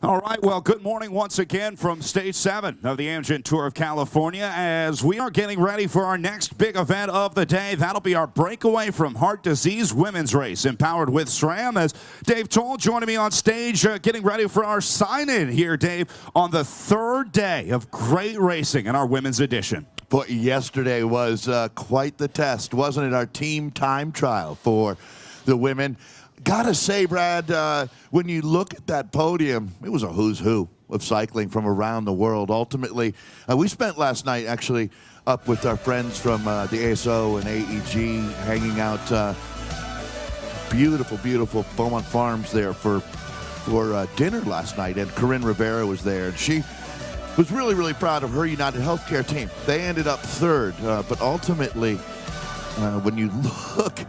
All right, well, good morning once again from Stage 7 of the Amgen Tour of California as we are getting ready for our next big event of the day. That'll be our Breakaway from Heart Disease women's race, empowered with SRAM. As Dave Toll joining me on stage, getting ready for our sign-in here, Dave, on the third day of great racing in our women's edition. But yesterday was quite the test, wasn't it? Our team time trial for the women. Gotta say, Brad, when you look at that podium, it was a who's who of cycling from around the world. Ultimately, we spent last night actually up with our friends from the ASO and AEG, hanging out beautiful, beautiful Beaumont Farms there for dinner last night. And Corinne Rivera was there, and she was really, really proud of her United Healthcare team. They ended up third, but ultimately, when you look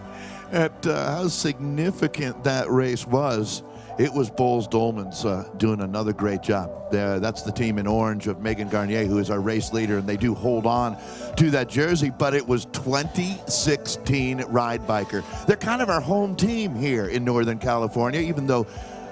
at how significant that race was, it was Boels-Dolman's doing another great job. That's the team in orange of Megan Garnier, who is our race leader, and they do hold on to that jersey, but it was 2016 Ride Biker. They're kind of our home team here in Northern California, even though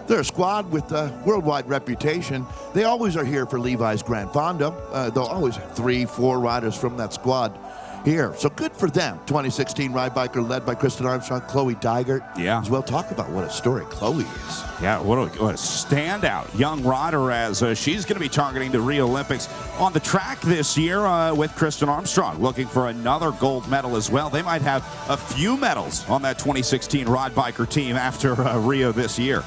they're a squad with a worldwide reputation. They always are here for Levi's Gran Fondo. They'll always have 3-4 riders from that squad here. So good for them. 2016 Ride Biker led by Kristen Armstrong, Chloe Dygert. Yeah. As well, talk about what a story Chloe is. Yeah, what a standout young rider as she's going to be targeting the Rio Olympics on the track this year with Kristen Armstrong, looking for another gold medal as well. They might have a few medals on that 2016 Ride Biker team after Rio this year.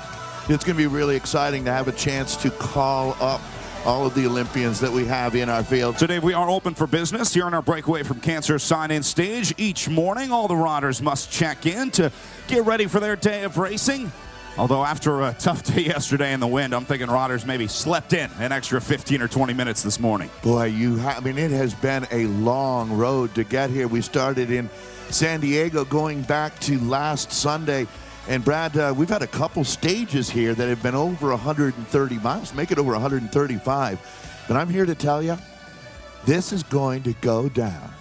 It's going to be really exciting to have a chance to call up all of the Olympians that we have in our field. Today we are open for business here on our Breakaway from Cancer sign-in stage. Each morning, all the riders must check in to get ready for their day of racing. Although after a tough day yesterday in the wind, I'm thinking riders maybe slept in an extra 15 or 20 minutes this morning. Boy, I mean, it has been a long road to get here. We started in San Diego going back to last Sunday. And Brad, we've had a couple stages here that have been over 130 miles, make it over 135. But I'm here to tell you, this is going to go down,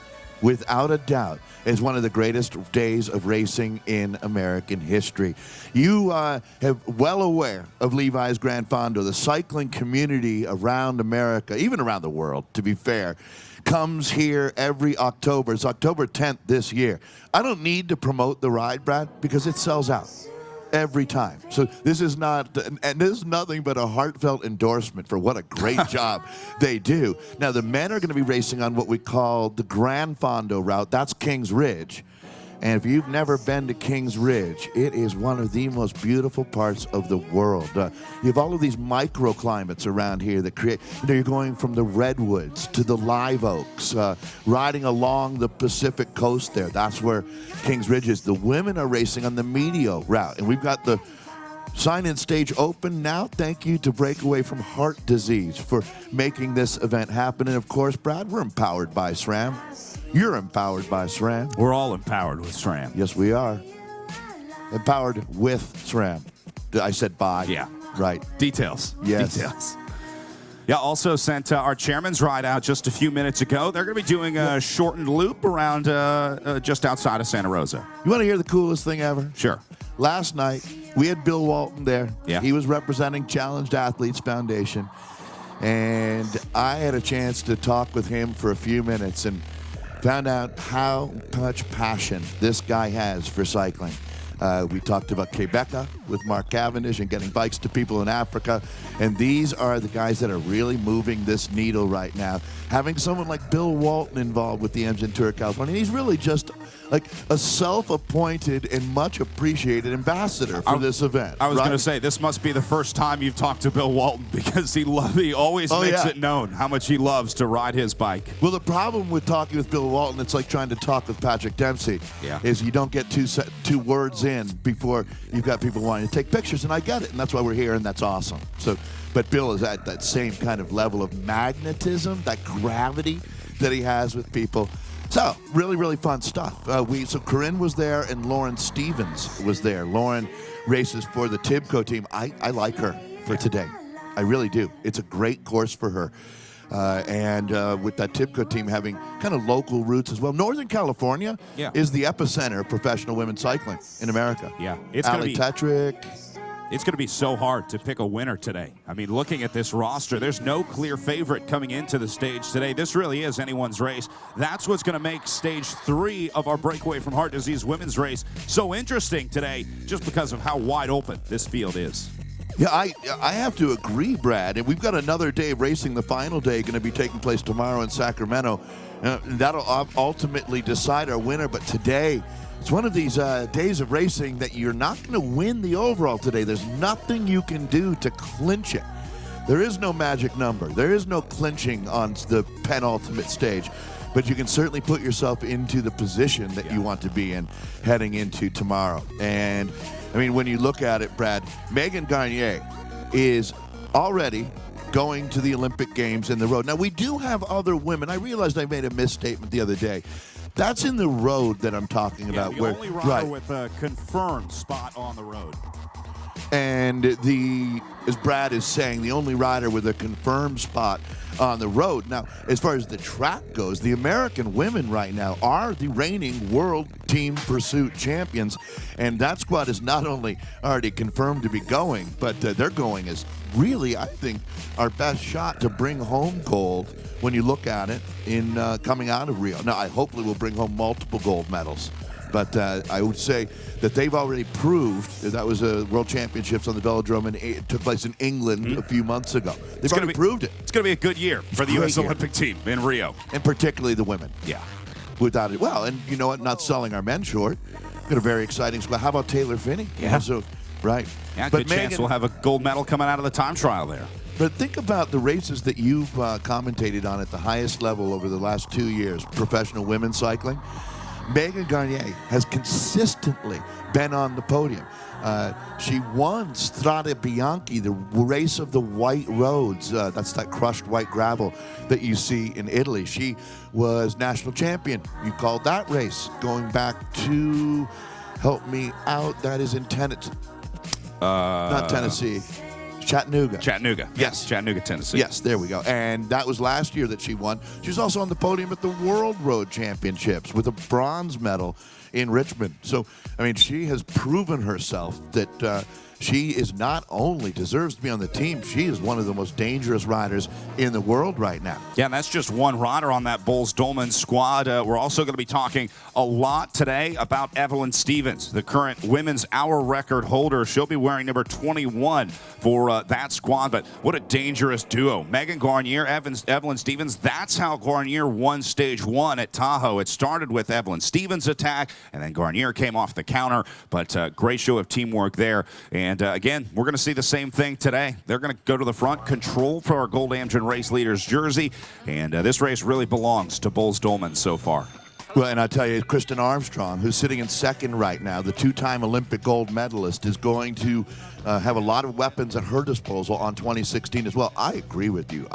without a doubt, as one of the greatest days of racing in American history. You have well aware of Levi's Gran Fondo. The cycling community around America, even around the world, to be fair, comes here every October. It's October 10th this year. I don't need to promote the ride, Brad, because it sells out every time. So this is not, and this is nothing but a heartfelt endorsement for what a great job they do. Now, the men are going to be racing on what we call the Gran Fondo route. That's Kings Ridge. And if you've never been to Kings Ridge, it is one of the most beautiful parts of the world. You have all of these microclimates around here that create, you're going from the redwoods to the live oaks, riding along the Pacific coast there. That's where Kings Ridge is. The women are racing on the Medio route, and we've got the sign-in stage open now. Thank you to Breakaway from Heart Disease for making this event happen. And of course, Brad, we're empowered by SRAM. You're empowered by SRAM. We're all empowered with SRAM. Yes, we are. Empowered with SRAM. I said by. Yeah. Right. Details. Yes. Details. Yeah, also sent our chairman's ride out just a few minutes ago. They're going to be doing a shortened loop around just outside of Santa Rosa. You want to hear the coolest thing ever? Sure. Last night, we had Bill Walton there. Yeah. He was representing Challenged Athletes Foundation. And I had a chance to talk with him for a few minutes and found out how much passion this guy has for cycling. We talked about Quebeca with Mark Cavendish and getting bikes to people in Africa. And these are the guys that are really moving this needle right now. Having someone like Bill Walton involved with the Amgen Tour of California, he's really just like a self-appointed and much appreciated ambassador for this event. I was going to say, this must be the first time you've talked to Bill Walton, because he always makes it known how much he loves to ride his bike. Well, the problem with talking with Bill Walton, it's like trying to talk with Patrick Dempsey, is you don't get two words in before you've got people wanting to take pictures, and I get it, and that's why we're here, and that's awesome. So, but Bill is at that same kind of level of magnetism, that gravity that he has with people. So, really, really fun stuff. So Corinne was there and Lauren Stevens was there. Lauren races for the Tibco team. I like her for today. I really do. It's a great course for her. And with that Tibco team having kind of local roots as well. Northern California is the epicenter of professional women's cycling in America. Yeah. It's Ali Tetrick. It's going to be so hard to pick a winner today. I mean, looking at this roster, there's no clear favorite coming into the stage today. This really is anyone's race. That's what's going to make stage 3 of our breakaway from heart disease women's race so interesting today, just because of how wide open this field is. Yeah, I have to agree, Brad. And we've got another day of racing. The final day going to be taking place tomorrow in Sacramento. That'll ultimately decide our winner. But today, it's one of these days of racing that you're not going to win the overall today. There's nothing you can do to clinch it. There is no magic number. There is no clinching on the penultimate stage. But you can certainly put yourself into the position that you want to be in heading into tomorrow. And, I mean, when you look at it, Brad, Megan Garnier is already going to the Olympic Games in the road. Now, we do have other women. I realized I made a misstatement the other day. That's in the road that I'm talking about. The only rider with a confirmed spot on the road. And as Brad is saying, the only rider with a confirmed spot on the road. Now, as far as the track goes, the American women right now are the reigning world team pursuit champions. And that squad is not only already confirmed to be going, but they're going as really, I think, our best shot to bring home gold when you look at it in coming out of Rio. Now, I hopefully will bring home multiple gold medals. But I would say that they've already proved that was a World Championships on the Velodrome, and it took place in England a few months ago. They've already proved it. It's going to be a good year for the U.S. Olympic team in Rio. And particularly the women. Yeah. Without it. Well, and you know what? Not selling our men short. Got a very exciting squad. How about Taylor Finney? Yeah. Right. Yeah, good chance we'll have a gold medal coming out of the time trial there. But think about the races that you've commentated on at the highest level over the last 2 years, professional women's cycling. Megan Garnier has consistently been on the podium. She won Strade Bianche, the race of the white roads. That's that crushed white gravel that you see in Italy. She was national champion. You called that race going back to, help me out, that is in not Tennessee. Chattanooga. Yes, Chattanooga, Tennessee. Yes, there we go. And that was last year that she won. She was also on the podium at the World Road Championships with a bronze medal in Richmond. So, I mean, she has proven herself that she is not only deserves to be on the team, she is one of the most dangerous riders in the world right now. Yeah, and that's just one rider on that Bulls-Dolman squad. We're also going to be talking a lot today about Evelyn Stevens, the current women's hour record holder. She'll be wearing number 21 for that squad, but what a dangerous duo. Megan Garnier, Evelyn Stevens, that's how Garnier won stage 1 at Tahoe. It started with Evelyn Stevens' attack, and then Garnier came off the counter, but great show of teamwork there. And again, we're going to see the same thing today. They're going to go to the front, control for our Gold Amgen Race Leaders jersey, and this race really belongs to Bulls-Dolman so far. Well, and I tell you, Kristen Armstrong, who's sitting in second right now, the two-time Olympic gold medalist, is going to have a lot of weapons at her disposal on 2016 as well. I agree with you.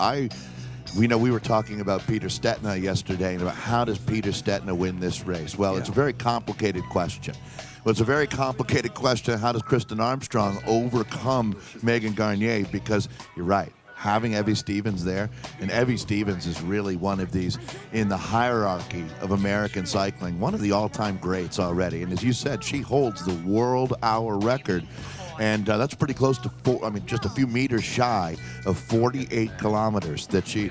We were talking about Peter Stetina yesterday and about how does Peter Stetina win this race. Well, It's a very complicated question. Well, it's a very complicated question. How does Kristen Armstrong overcome Megan Garnier? Because you're right. Having Evie Stevens there, and Evie Stevens is really one of these in the hierarchy of American cycling, one of the all-time greats already. And as you said, she holds the world hour record, and that's pretty close to just a few meters shy of 48 kilometers that she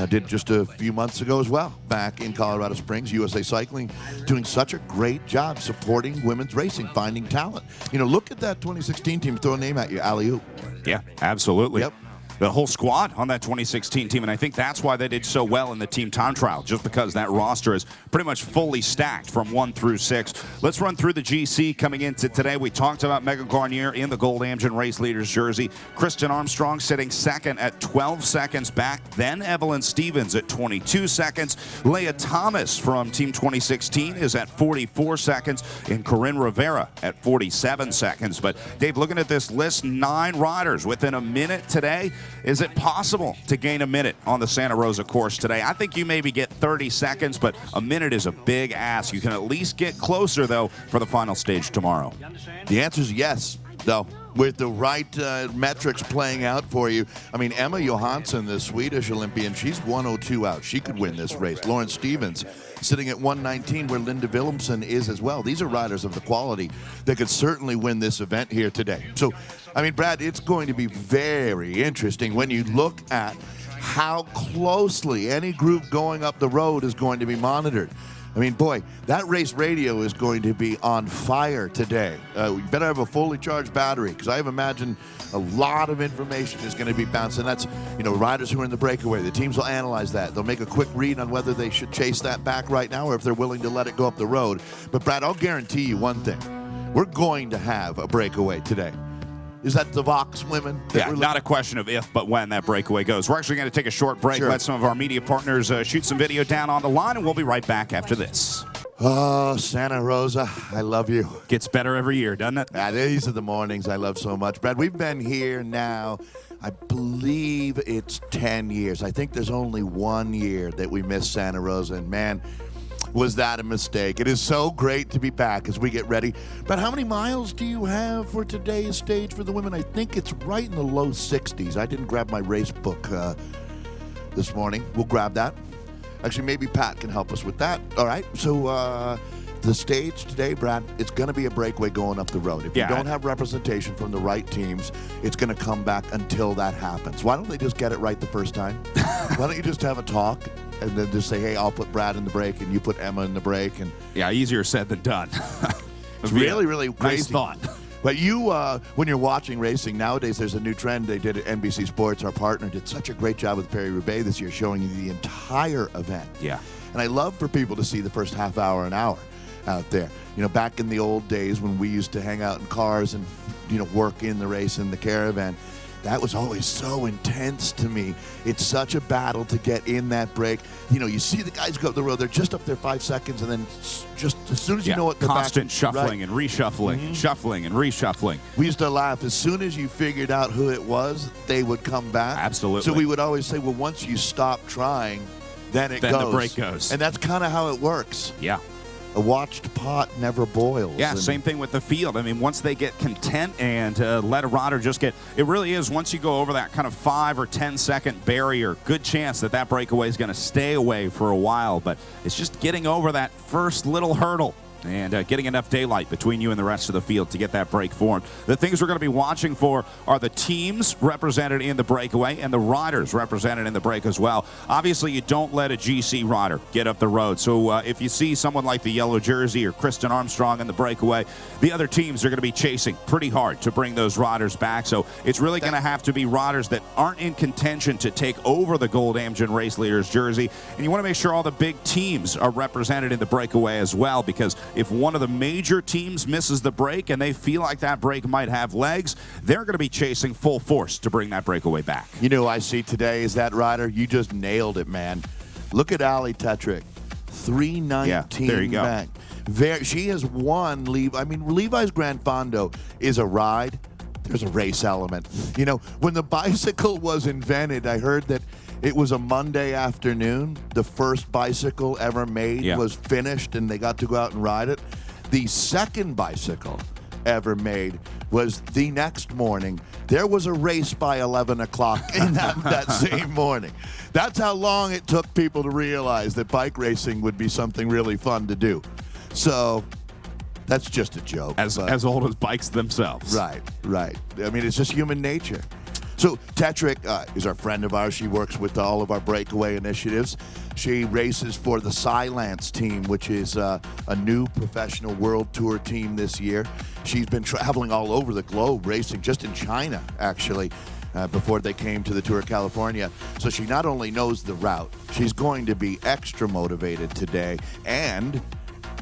did just a few months ago as well, back in Colorado Springs. USA Cycling doing such a great job supporting women's racing, finding talent. Look at that 2016 team, throw a name at you, alley-oop. Yeah, absolutely. Yep. The whole squad on that 2016 team, and I think that's why they did so well in the team time trial, just because that roster is pretty much fully stacked from 1 through 6. Let's run through the GC coming into today. We talked about Megan Garnier in the Gold Amgen Race Leaders jersey. Kristen Armstrong sitting second at 12 seconds back. Then Evelyn Stevens at 22 seconds. Leah Thomas from Team 2016 is at 44 seconds. And Corinne Rivera at 47 seconds. But Dave, looking at this list, 9 riders within a minute today. Is it possible to gain a minute on the Santa Rosa course today? I think you maybe get 30 seconds, but a minute is a big ask. You can at least get closer, though, for the final stage tomorrow. The answer is yes, though. with the right metrics playing out for you. I mean, Emma Johansson, the Swedish Olympian, she's 102 out. She could win this race. Lauren Stevens sitting at 119, where Linda Willumsen is as well. These are riders of the quality that could certainly win this event here today. So, I mean, Brad, it's going to be very interesting when you look at how closely any group going up the road is going to be monitored. I mean, boy, that race radio is going to be on fire today. We better have a fully charged battery, because I have imagined a lot of information is going to be bouncing. That's, riders who are in the breakaway. The teams will analyze that. They'll make a quick read on whether they should chase that back right now or if they're willing to let it go up the road. But, Brad, I'll guarantee you one thing. We're going to have a breakaway today. Is that the Vox women? Yeah, not a question of if, but when that breakaway goes. We're actually going to take a short break, let some of our media partners shoot some video down on the line, and we'll be right back after this. Oh, Santa Rosa, I love you. Gets better every year, doesn't it? These are the mornings I love so much. Brad, we've been here now, I believe it's 10 years. I think there's only 1 year that we missed Santa Rosa, and man, was that a mistake. It is so great to be back as we get ready. But how many miles do you have for today's stage for the women? I think it's right in the low 60s. I didn't grab my race book this morning. We'll grab that. Actually, maybe Pat can help us with that. All right, so the stage today, Brad, it's going to be a breakaway going up the road. If you don't have representation from the right teams, it's going to come back until that happens. Why don't they just get it right the first time? Why don't you just have a talk and then just say, hey, I'll put Brad in the break and you put Emma in the break? And yeah, easier said than done. It's really, really crazy. Nice thought. But you, when you're watching racing, nowadays there's a new trend they did at NBC Sports. Our partner did such a great job with Paris-Roubaix this year, showing you the entire event. Yeah. And I love for people to see the first half hour, an hour out there. Back in the old days when we used to hang out in cars and, work in the race in the caravan, that was always so intense to me. It's such a battle to get in that break. You see the guys go up the road, they're just up there 5 seconds, and then just as soon as you know it, they're constant back, shuffling and reshuffling, shuffling and reshuffling. We used to laugh. As soon as you figured out who it was, they would come back. Absolutely. So we would always say, well, once you stop trying, then goes. Then the break goes. And that's kind of how it works. Yeah. A watched pot never boils. Yeah, same thing with the field. I mean, once they get content and let a rider just get, it really is, once you go over that kind of 5 or 10 second barrier, good chance that breakaway is going to stay away for a while. But it's just getting over that first little hurdle and getting enough daylight between you and the rest of the field to get that break formed. The things we're going to be watching for are the teams represented in the breakaway and the riders represented in the break as well. Obviously, you don't let a GC rider get up the road. So if you see someone like the yellow jersey or Kristen Armstrong in the breakaway, the other teams are going to be chasing pretty hard to bring those riders back. So it's really going to have to be riders that aren't in contention to take over the gold Amgen race leaders jersey. And you want to make sure all the big teams are represented in the breakaway as well, because if one of the major teams misses the break and they feel like that break might have legs, they're going to be chasing full force to bring that breakaway back. I see today is that rider. You just nailed it, man. Look at Ali Tetrick. 319 there you go. back. She has won. Levi's Grand Fondo is a ride. There's a race element. When the bicycle was invented, I heard that it was a Monday afternoon. The first bicycle ever made was finished, and they got to go out and ride it. The second bicycle ever made was the next morning. There was a race by 11 o'clock in that same morning. That's how long it took people to realize that bike racing would be something really fun to do. So that's just a joke. As old as bikes themselves. Right. I mean, it's just human nature. So Tetrick is our friend of ours. She works with all of our breakaway initiatives. She races for the Silence team, which is a new professional world tour team this year. She's been traveling all over the globe racing, just in China, actually, before they came to the Tour of California. So she not only knows the route, she's going to be extra motivated today. And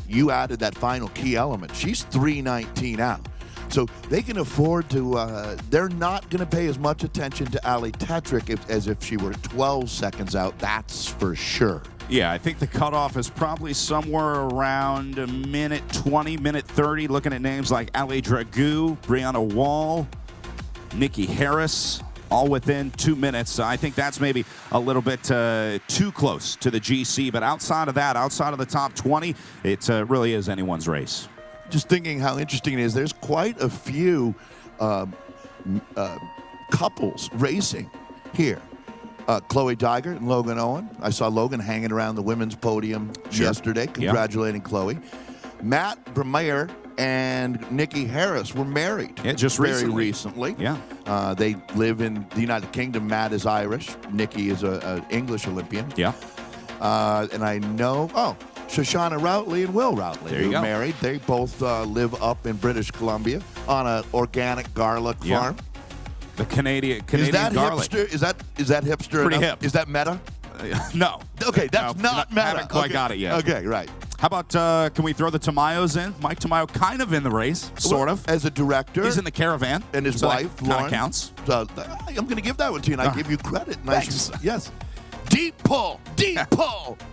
you added that final key element. She's 319 out. So they can afford to, they're not going to pay as much attention to Ali Tetrick as if she were 12 seconds out, that's for sure. Yeah, I think the cutoff is probably somewhere around a minute 20, minute 30, looking at names like Ali Dragoo, Brianna Wall, Nikki Harris, all within 2 minutes. I think that's maybe a little bit too close to the GC, but outside of that, outside of the top 20, it really is anyone's race. Just thinking how interesting it is, there's quite a few couples racing here. Chloe Dygert and Logan Owen. I saw Logan hanging around the women's podium yesterday, congratulating Chloe. Matt Bremeier and Nikki Harris were married. Yeah, just very recently. Yeah. They live in the United Kingdom. Matt is Irish. Nikki is an English Olympian. Yeah. And I know, Shoshana Routley and Will Routley, there you go. Married. They both live up in British Columbia on an organic garlic farm. The Canadian is that garlic. Hipster? Is that hipster? Pretty enough? hip. Is that meta? No. Okay, that's not meta. Haven't quite got it yet. Okay, right. How about, can we throw the Tamayos in? Mike Tamayo kind of in the race, sort of. As a director. He's in the caravan. And his wife, Lauren. Kind of counts. I'm going to give that one to you, and I give you credit. Thanks. Yes. Deep pull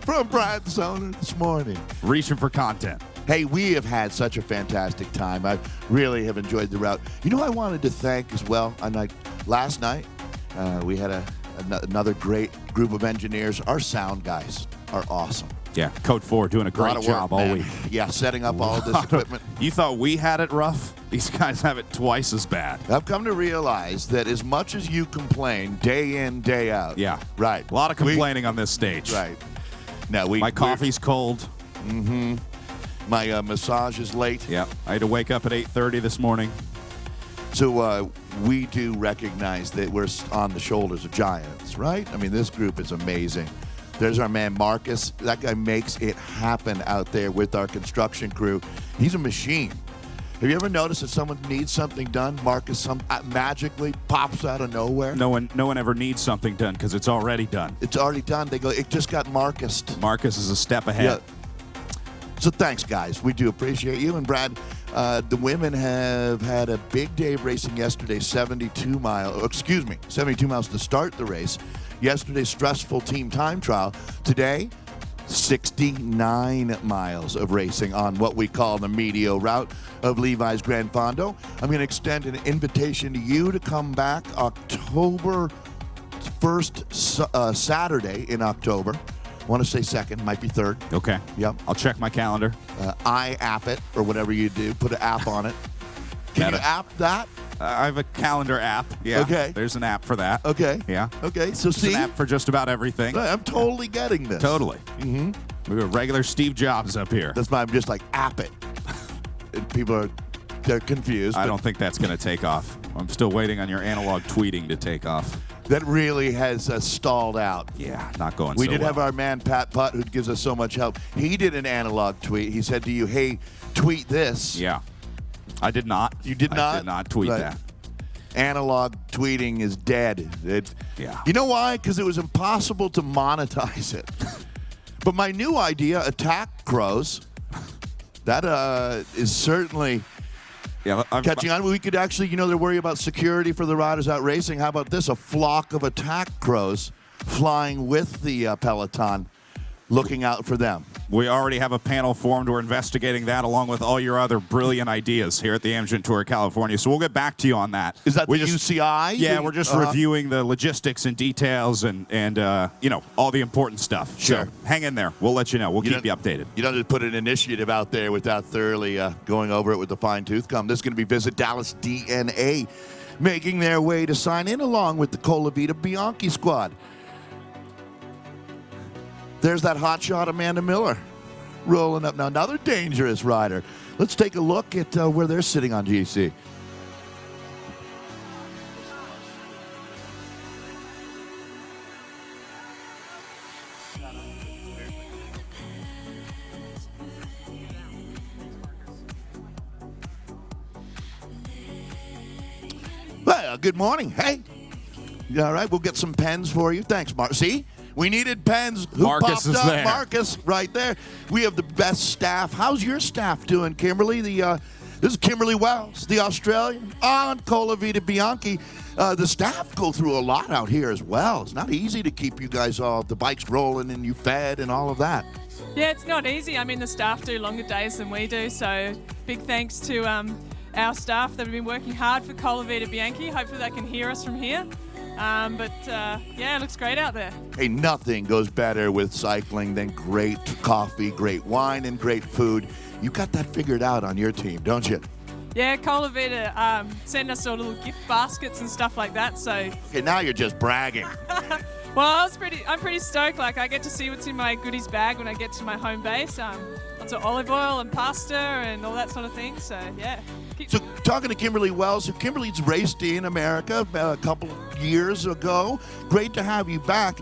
from Brian Zoner this morning. Reaching for content. Hey, we have had such a fantastic time. I really have enjoyed the route. You know, I wanted to thank as well. Last night, we had another great group of engineers. Our sound guys are awesome. Yeah, Code 4 doing a great job all week. Yeah, setting up all of this equipment. You thought we had it rough? These guys have it twice as bad. I've come to realize that as much as you complain day in, day out. Yeah. Right. A lot of complaining on this stage. Right. Now my coffee's cold. Mm-hmm. My massage is late. Yeah. I had to wake up at 8:30 this morning. So we do recognize that we're on the shoulders of giants, right? I mean, this group is amazing. There's our man Marcus. That guy makes it happen out there with our construction crew. He's a machine. Have you ever noticed that someone needs something done, Marcus magically pops out of nowhere? No one ever needs something done because it's already done. It's already done. They go, it just got Marcused. Marcus is a step ahead. Yeah. So thanks, guys. We do appreciate you. And Brad, the women have had a big day of racing yesterday, 72 miles to start the race. Yesterday's stressful team time trial. Today, 69 miles of racing on what we call the Medio route of Levi's Grand Fondo. I'm going to extend an invitation to you to come back October 1st, Saturday in October. I want to say 2nd, might be 3rd. Okay. Yep. I'll check my calendar. I app it, or whatever you do. Put an app on it. Can you app that? I have a calendar app. Yeah. Okay. There's an app for that. Okay. Yeah. Okay. So There's an app for just about everything. I'm totally getting this. Totally. Mm-hmm. We were regular Steve Jobs up here. That's why I'm just like, app it. And people they're confused. I don't think that's going to take off. I'm still waiting on your analog tweeting to take off. That really has stalled out. Yeah, not going We so did well. have our man, Pat Putt, who gives us so much help. He did an analog tweet. He said to you, hey, tweet this. Yeah. I did not. You did not? I did not tweet that. Analog tweeting is dead. Yeah. You know why? Because it was impossible to monetize it. But my new idea, Attack Crows, that is certainly catching on. We could actually, they're worried about security for the riders out racing. How about this? A flock of Attack Crows flying with the peloton, looking out for them. We already have a panel formed. We're investigating that along with all your other brilliant ideas here at the Amgen Tour of California. So we'll get back to you on that. Is that UCI? Yeah, we're just reviewing the logistics and details and all the important stuff. Sure. So hang in there. We'll let you know. We'll keep you updated. You don't just put an initiative out there without thoroughly going over it with the fine-tooth comb. This is going to be Visit Dallas DNA making their way to sign in along with the Colavita Bianchi squad. There's that hotshot Amanda Miller rolling up now. Another dangerous rider. Let's take a look at where they're sitting on GC. Well, good morning. Hey. You all right? We'll get some pens for you. Thanks, Mark. See? We needed pens. Who Marcus popped is up? there. Marcus, right there. We have the best staff. How's your staff doing, Kimberly? This is Kimberly Wells, the Australian, on Colavita Bianchi. The staff go through a lot out here as well. It's not easy to keep you guys the bikes rolling and you fed and all of that. Yeah, it's not easy. I mean, the staff do longer days than we do, so big thanks to our staff that have been working hard for Colavita Bianchi. Hopefully they can hear us from here. Yeah, it looks great out there. Hey, nothing goes better with cycling than great coffee, great wine, and great food. You got that figured out on your team, don't you? Yeah, Colavita sent us all little gift baskets and stuff like that. So, Okay, now you're just bragging. well, I'm pretty stoked. Like, I get to see what's in my goodies bag when I get to my home base. Lots of olive oil and pasta and all that sort of thing. So, yeah. So talking to Kimberly Wells, Kimberly's raced in America a couple years ago. Great to have you back.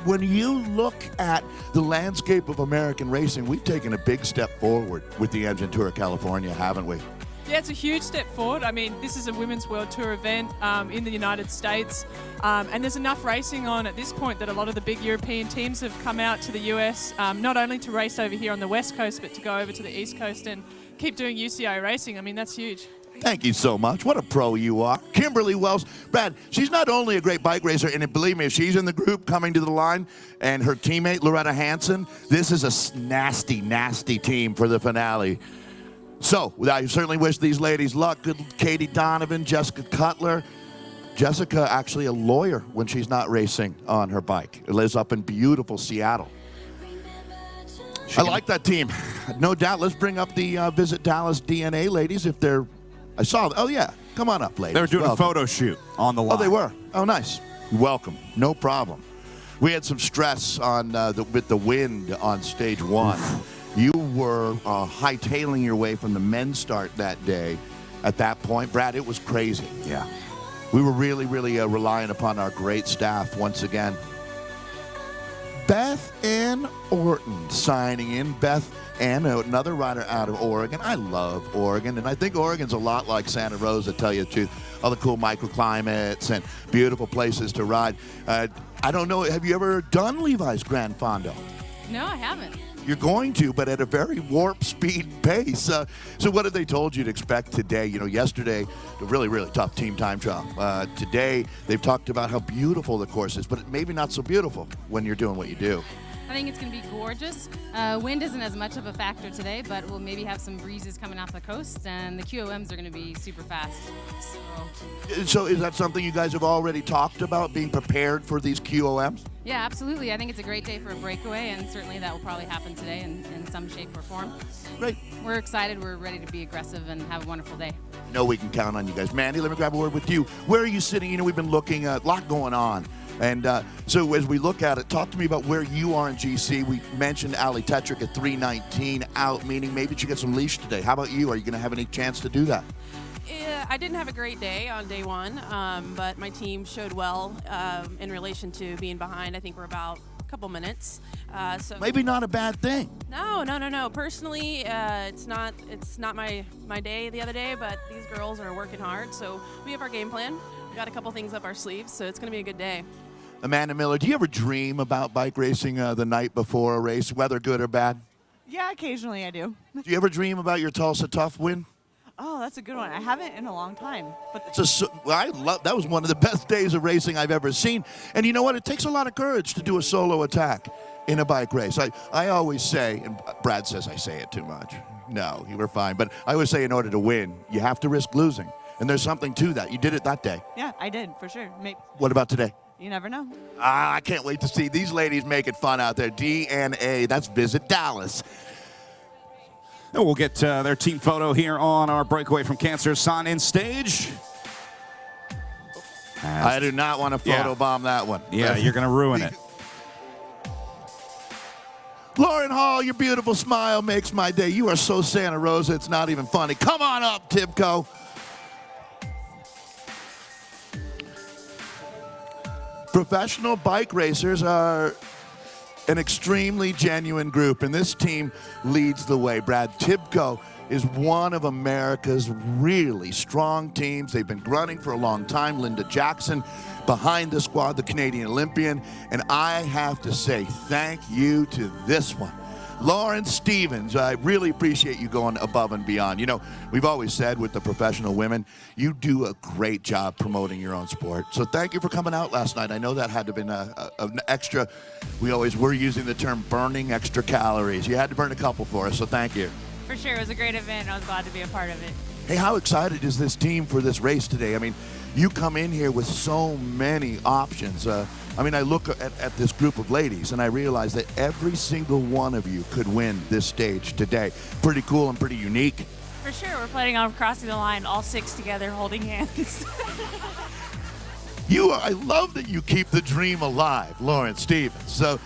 When you look at the landscape of American racing, we've taken a big step forward with the Amgen Tour of California, haven't we? Yeah, it's a huge step forward. I mean, this is a Women's World Tour event in the United States, and there's enough racing on at this point that a lot of the big European teams have come out to the US, not only to race over here on the West Coast, but to go over to the East Coast and keep doing UCI racing. I mean, that's huge. Thank you so much. What a pro you are. Kimberly Wells. Brad, she's not only a great bike racer, and believe me, if she's in the group coming to the line, and her teammate, Loretta Hansen, this is a nasty, nasty team for the finale. So, I certainly wish these ladies luck. Good Katie Donovan, Jessica Cutler. Jessica, actually a lawyer when she's not racing on her bike. Lives up in beautiful Seattle. I like that team. No doubt. Let's bring up the Visit Dallas DNA ladies if they're... I saw them. Oh, yeah. Come on up, ladies. They were doing Welcome. a photo shoot on the line. Oh, they were? Oh, nice. Welcome. No problem. We had some stress on with the wind on stage one. You were hightailing your way from the men's start that day. At that point, Brad, it was crazy. Yeah. We were really, really relying upon our great staff once again. Beth Ann Orton signing in. Beth Ann, another rider out of Oregon. I love Oregon, and I think Oregon's a lot like Santa Rosa, to tell you the truth. All the cool microclimates and beautiful places to ride. I don't know, have you ever done Levi's Grand Fondo? No, I haven't. You're going to, but at a very warp speed pace. So what have they told you to expect today? You know, yesterday, a really, really tough team time trial. Today, they've talked about how beautiful the course is, but maybe not so beautiful when you're doing what you do. I think it's going to be gorgeous. Wind isn't as much of a factor today, but we'll maybe have some breezes coming off the coast, and the QOMs are going to be super fast. So is that something you guys have already talked about, being prepared for these QOMs? Yeah, absolutely. I think it's a great day for a breakaway, and certainly that will probably happen today in some shape or form. Great. We're excited. We're ready to be aggressive and have a wonderful day. No, we can count on you guys. Mandy, let me grab a word with you. Where are you sitting? You know, we've been looking at a lot going on. And so as we look at it, talk to me about where you are in GC. We mentioned Ali Tetrick at 3:19 out, meaning maybe she gets some leash today. How about you? Are you going to have any chance to do that? Yeah, I didn't have a great day on day one, but my team showed well in relation to being behind. I think we're about a couple minutes. So Maybe not a bad thing. No. Personally, it's not my day the other day, but these girls are working hard, so we have our game plan. We got a couple things up our sleeves, so it's going to be a good day. Amanda Miller, do you ever dream about bike racing the night before a race, whether good or bad? Yeah, occasionally I do. Do you ever dream about your Tulsa Tough win? Oh, that's a good one. I haven't in a long time. But That was one of the best days of racing I've ever seen. And you know what? It takes a lot of courage to do a solo attack in a bike race. I always say, and Brad says I say it too much. No, you were fine. But I always say in order to win, you have to risk losing. And there's something to that. You did it that day. yeah, I did, for sure. What about today? You never know. I can't wait to see these ladies make it fun out there. DNA, that's Visit Dallas. And we'll get their team photo here on our Breakaway from Cancer sign-in stage. I do not want to photobomb that one. Yeah, you're going to ruin it. Lauren Hall, your beautiful smile makes my day. You are so Santa Rosa, it's not even funny. Come on up, Tibco. Professional bike racers are an extremely genuine group, and this team leads the way. Brad, Tibco is one of America's really strong teams. They've been running for a long time. Linda Jackson behind the squad, the Canadian Olympian, and I have to say thank you to this one. Lauren Stevens, I really appreciate you going above and beyond. You know, we've always said with the professional women, you do a great job promoting your own sport. So thank you for coming out last night. I know that had to have been an extra, we always were using the term burning extra calories. You had to burn a couple for us, so thank you. For sure, it was a great event. I was glad to be a part of it. Hey, how excited is this team for this race today? I mean, you come in here with so many options. I look at this group of ladies, and I realize that every single one of you could win this stage today. Pretty cool and pretty unique. For sure, we're planning on crossing the line, all 6 together, holding hands. I love that you keep the dream alive, Lauren Stevens. So,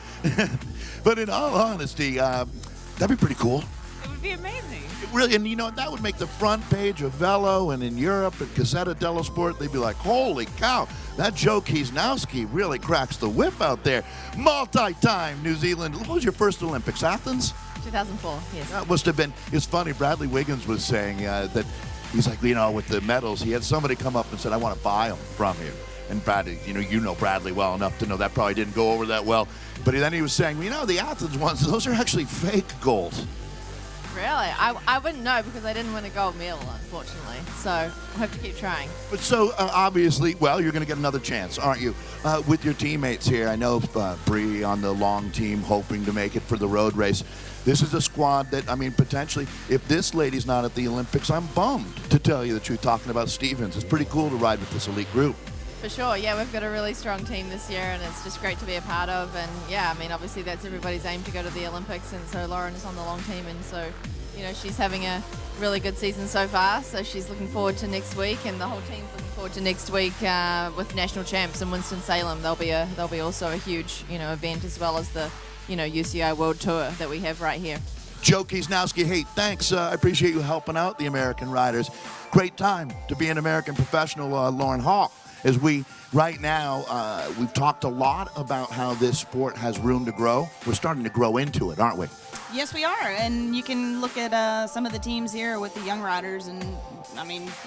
but in all honesty, that'd be pretty cool. It would be amazing. It really, and that would make the front page of Velo, and in Europe at Gazzetta dello Sport, they'd be like, holy cow, that Joe Kiesnowski really cracks the whip out there. Multi-time New Zealand. What was your first Olympics? Athens? 2004, yes. That must have been, it's funny, Bradley Wiggins was saying that he's like, with the medals, he had somebody come up and said, I want to buy them from you. And Bradley, you know Bradley well enough to know that probably didn't go over that well. But then he was saying, the Athens ones, those are actually fake gold. Really? I wouldn't know because I didn't win a gold medal, unfortunately. So I'll have to keep trying. But so obviously, you're going to get another chance, aren't you? With your teammates here, I know Bree on the long team hoping to make it for the road race. This is a squad that, potentially, if this lady's not at the Olympics, I'm bummed, to tell you the truth, talking about Stevens. It's pretty cool to ride with this elite group. For sure, yeah, we've got a really strong team this year, and it's just great to be a part of. And yeah, obviously that's everybody's aim to go to the Olympics, and so Lauren is on the long team, and so she's having a really good season so far. So she's looking forward to next week, and the whole team's looking forward to next week with national champs in Winston-Salem. They'll be also a huge event, as well as the UCI World Tour that we have right here. Joe Kiesnowski, hey, thanks. I appreciate you helping out the American riders. Great time to be an American professional, Lauren Hall. As we've talked a lot about how this sport has room to grow. We're starting to grow into it, aren't we? Yes, we are. And you can look at some of the teams here with the young riders, and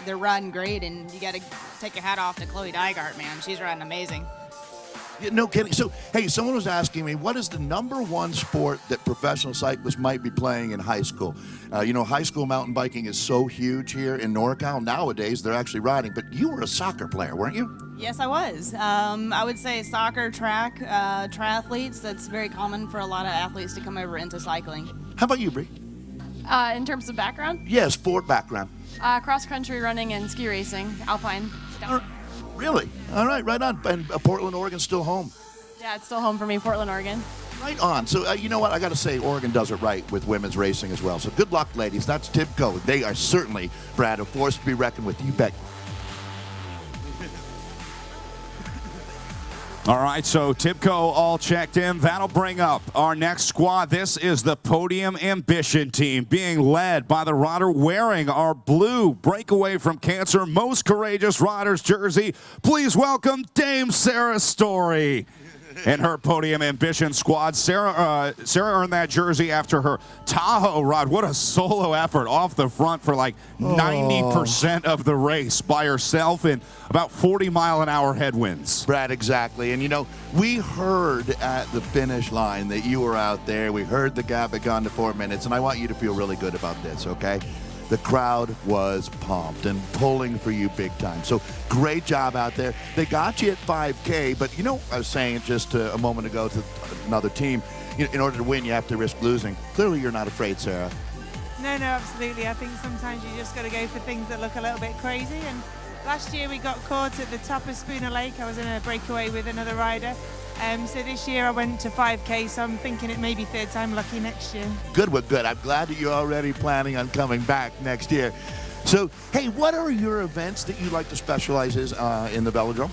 they're riding great. And you got to take your hat off to Chloe Dygart, man. She's riding amazing. Yeah, no kidding. So, hey, someone was asking me, what is the number one sport that professional cyclists might be playing in high school? High school mountain biking is so huge here in NorCal. Nowadays, they're actually riding. But you were a soccer player, weren't you? Yes, I was. I would say soccer, track, triathletes. That's very common for a lot of athletes to come over into cycling. How about you, Bree? In terms of background, Yeah, sport background. cross-country running and ski racing, alpine. Really? All right, right on. And Portland, Oregon, still home. Yeah, it's still home for me, Portland, Oregon. Right on. So, you know what? I got to say, Oregon does it right with women's racing as well. So, good luck, ladies. That's Tibco. They are certainly, Brad, a force to be reckoned with. You bet. All right, so Tibco all checked in. That'll bring up our next squad. This is the Podium Ambition team, being led by the rider wearing our blue Breakaway from Cancer Most Courageous Riders jersey. Please welcome Dame Sarah Story and her Podium Ambition squad. Sarah earned that jersey after her Tahoe ride. What a solo effort off the front for like 90% of the race by herself in about 40-mile-an-hour headwinds. Brad, exactly. And, we heard at the finish line that you were out there. We heard the gap had gone to 4 minutes, and I want you to feel really good about this, okay? The crowd was pumped and pulling for you big time. So great job out there. They got you at 5K, but I was saying just a moment ago to another team, in order to win, you have to risk losing. Clearly, you're not afraid, Sarah. No, absolutely. I think sometimes you just got to go for things that look a little bit crazy. And last year we got caught at the top of Spooner Lake. I was in a breakaway with another rider. So this year I went to 5K, so I'm thinking it may be third time lucky next year. Good. I'm glad that you're already planning on coming back next year. So, hey, what are your events that you like to specialize in the velodrome?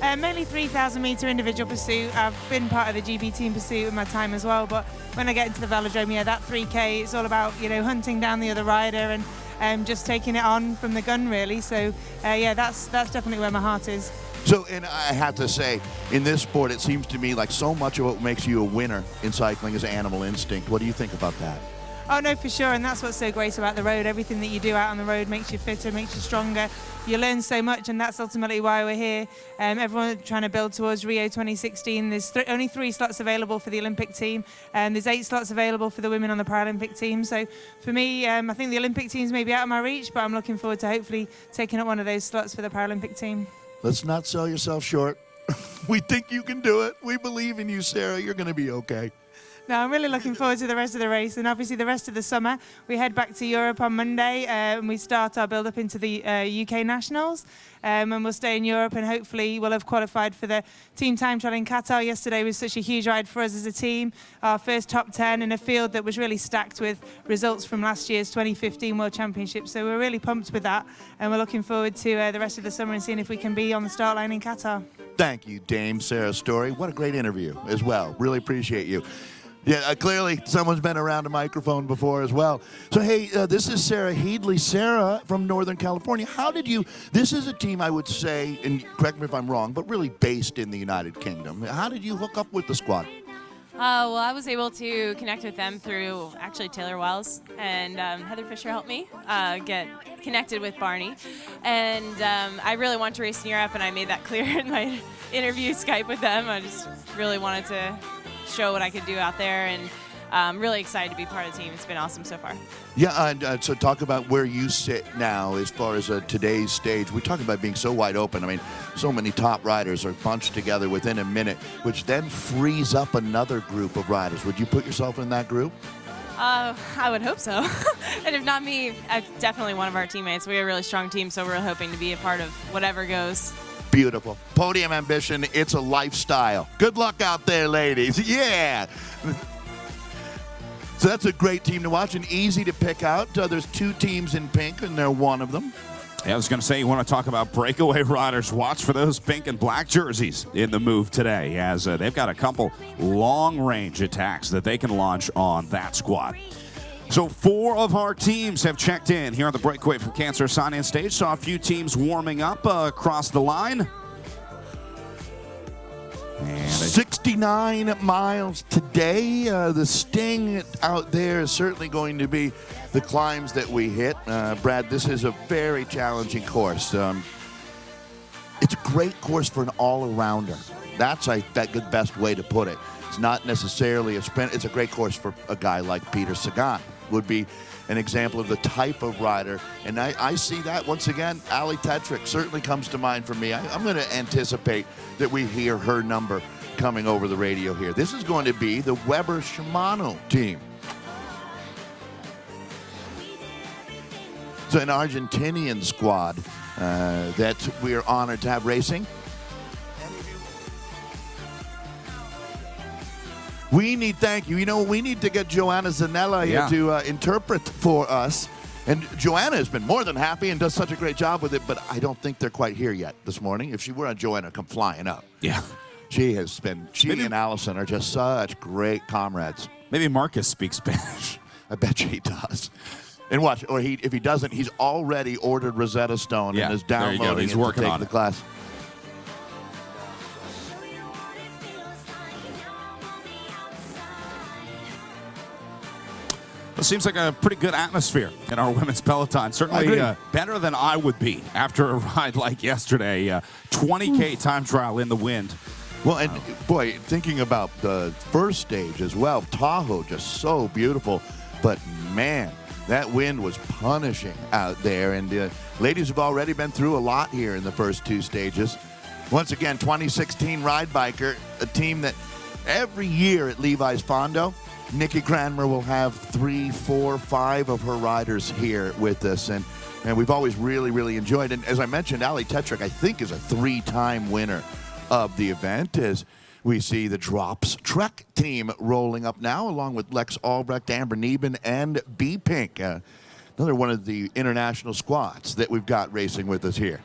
Mainly 3,000-meter individual pursuit. I've been part of the GB team pursuit in my time as well, but when I get into the velodrome, that 3K, it's all about, hunting down the other rider and just taking it on from the gun, really. So, that's definitely where my heart is. So, and I have to say, in this sport, it seems to me like so much of what makes you a winner in cycling is animal instinct. What do you think about that? Oh, no, for sure. And that's what's so great about the road. Everything that you do out on the road makes you fitter, makes you stronger. You learn so much, and that's ultimately why we're here. Everyone trying to build towards Rio 2016. There's only 3 slots available for the Olympic team, and there's 8 slots available for the women on the Paralympic team. So for me, I think the Olympic team's maybe out of my reach, but I'm looking forward to hopefully taking up one of those slots for the Paralympic team. Let's not sell yourself short. We think you can do it. We believe in you, Sarah. You're going to be okay. No, I'm really looking forward to the rest of the race, and obviously the rest of the summer. We head back to Europe on Monday, and we start our build-up into the UK Nationals, and we'll stay in Europe, and hopefully we'll have qualified for the team time trial in Qatar. Yesterday was such a huge ride for us as a team, our first top 10 in a field that was really stacked with results from last year's 2015 World Championship, so we're really pumped with that, and we're looking forward to the rest of the summer and seeing if we can be on the start line in Qatar. Thank you, Dame Sarah Story. What a great interview as well. Really appreciate you. Yeah, clearly someone's been around a microphone before as well. So, hey, this is Sarah Headley. Sarah from Northern California. How did you, this is a team I would say, and correct me if I'm wrong, but really based in the United Kingdom. How did you hook up with the squad? Well, I was able to connect with them through actually Taylor Wells, and Heather Fisher helped me get connected with Barney. And I really wanted to race in Europe, and I made that clear in my interview Skype with them. I just really wanted to show what I could do out there, and I'm really excited to be part of the team. It's been awesome so far. Yeah, and so talk about where you sit now as far as today's stage. We talk about being so wide open. I mean, so many top riders are bunched together within a minute, which then frees up another group of riders. Would you put yourself in that group? I would hope so. And if not me, definitely one of our teammates. We have a really strong team, so we're hoping to be a part of whatever goes. Beautiful. Podium ambition, it's a lifestyle. Good luck out there, ladies. Yeah. So that's a great team to watch and easy to pick out. There's two teams in pink, and they're one of them. Yeah, I was going to say, you want to talk about breakaway riders. Watch for those pink and black jerseys in the move today, as they've got a couple long-range attacks that they can launch on that squad. So 4 of our teams have checked in here on the breakaway from Cancer sign-in stage. Saw a few teams warming up across the line. And 69 miles today. The sting out there is certainly going to be the climbs that we hit. Brad, this is a very challenging course. It's a great course for an all-arounder. That's the best way to put it. It's not necessarily a sprint. It's a great course for a guy like Peter Sagan. Would be an example of the type of rider. And I see that once again. Ali Tetrick certainly comes to mind for me. I'm going to anticipate that we hear her number coming over the radio here. This is going to be the Weber Shimano team. It's an Argentinian squad that we are honored to have racing. Thank you. You know, we need to get Joanna Zanella here to interpret for us. And Joanna has been more than happy and does such a great job with it, but I don't think they're quite here yet this morning. If she were, Joanna come flying up. Yeah. She and Allison are just such great comrades. Maybe Marcus speaks Spanish. I bet you he does. And watch, or if he doesn't, he's already ordered Rosetta Stone and is downloading it to take the class. It seems like a pretty good atmosphere in our women's peloton. Certainly better than I would be after a ride like yesterday. 20K time trial in the wind. Well, and boy, thinking about the first stage as well, Tahoe just so beautiful. But man, that wind was punishing out there. And ladies have already been through a lot here in the first 2 stages. Once again, 2016 Ride Biker, a team that every year at Levi's Fondo, Nikki Cranmer will have 3, 4, 5 of her riders here with us, and we've always really, really enjoyed. And as I mentioned, Ali Tetrick, I think, is a 3-time winner of the event, as we see the Drops Trek team rolling up now, along with Lex Albrecht, Amber Neben, and B Pink, another one of the international squads that we've got racing with us here.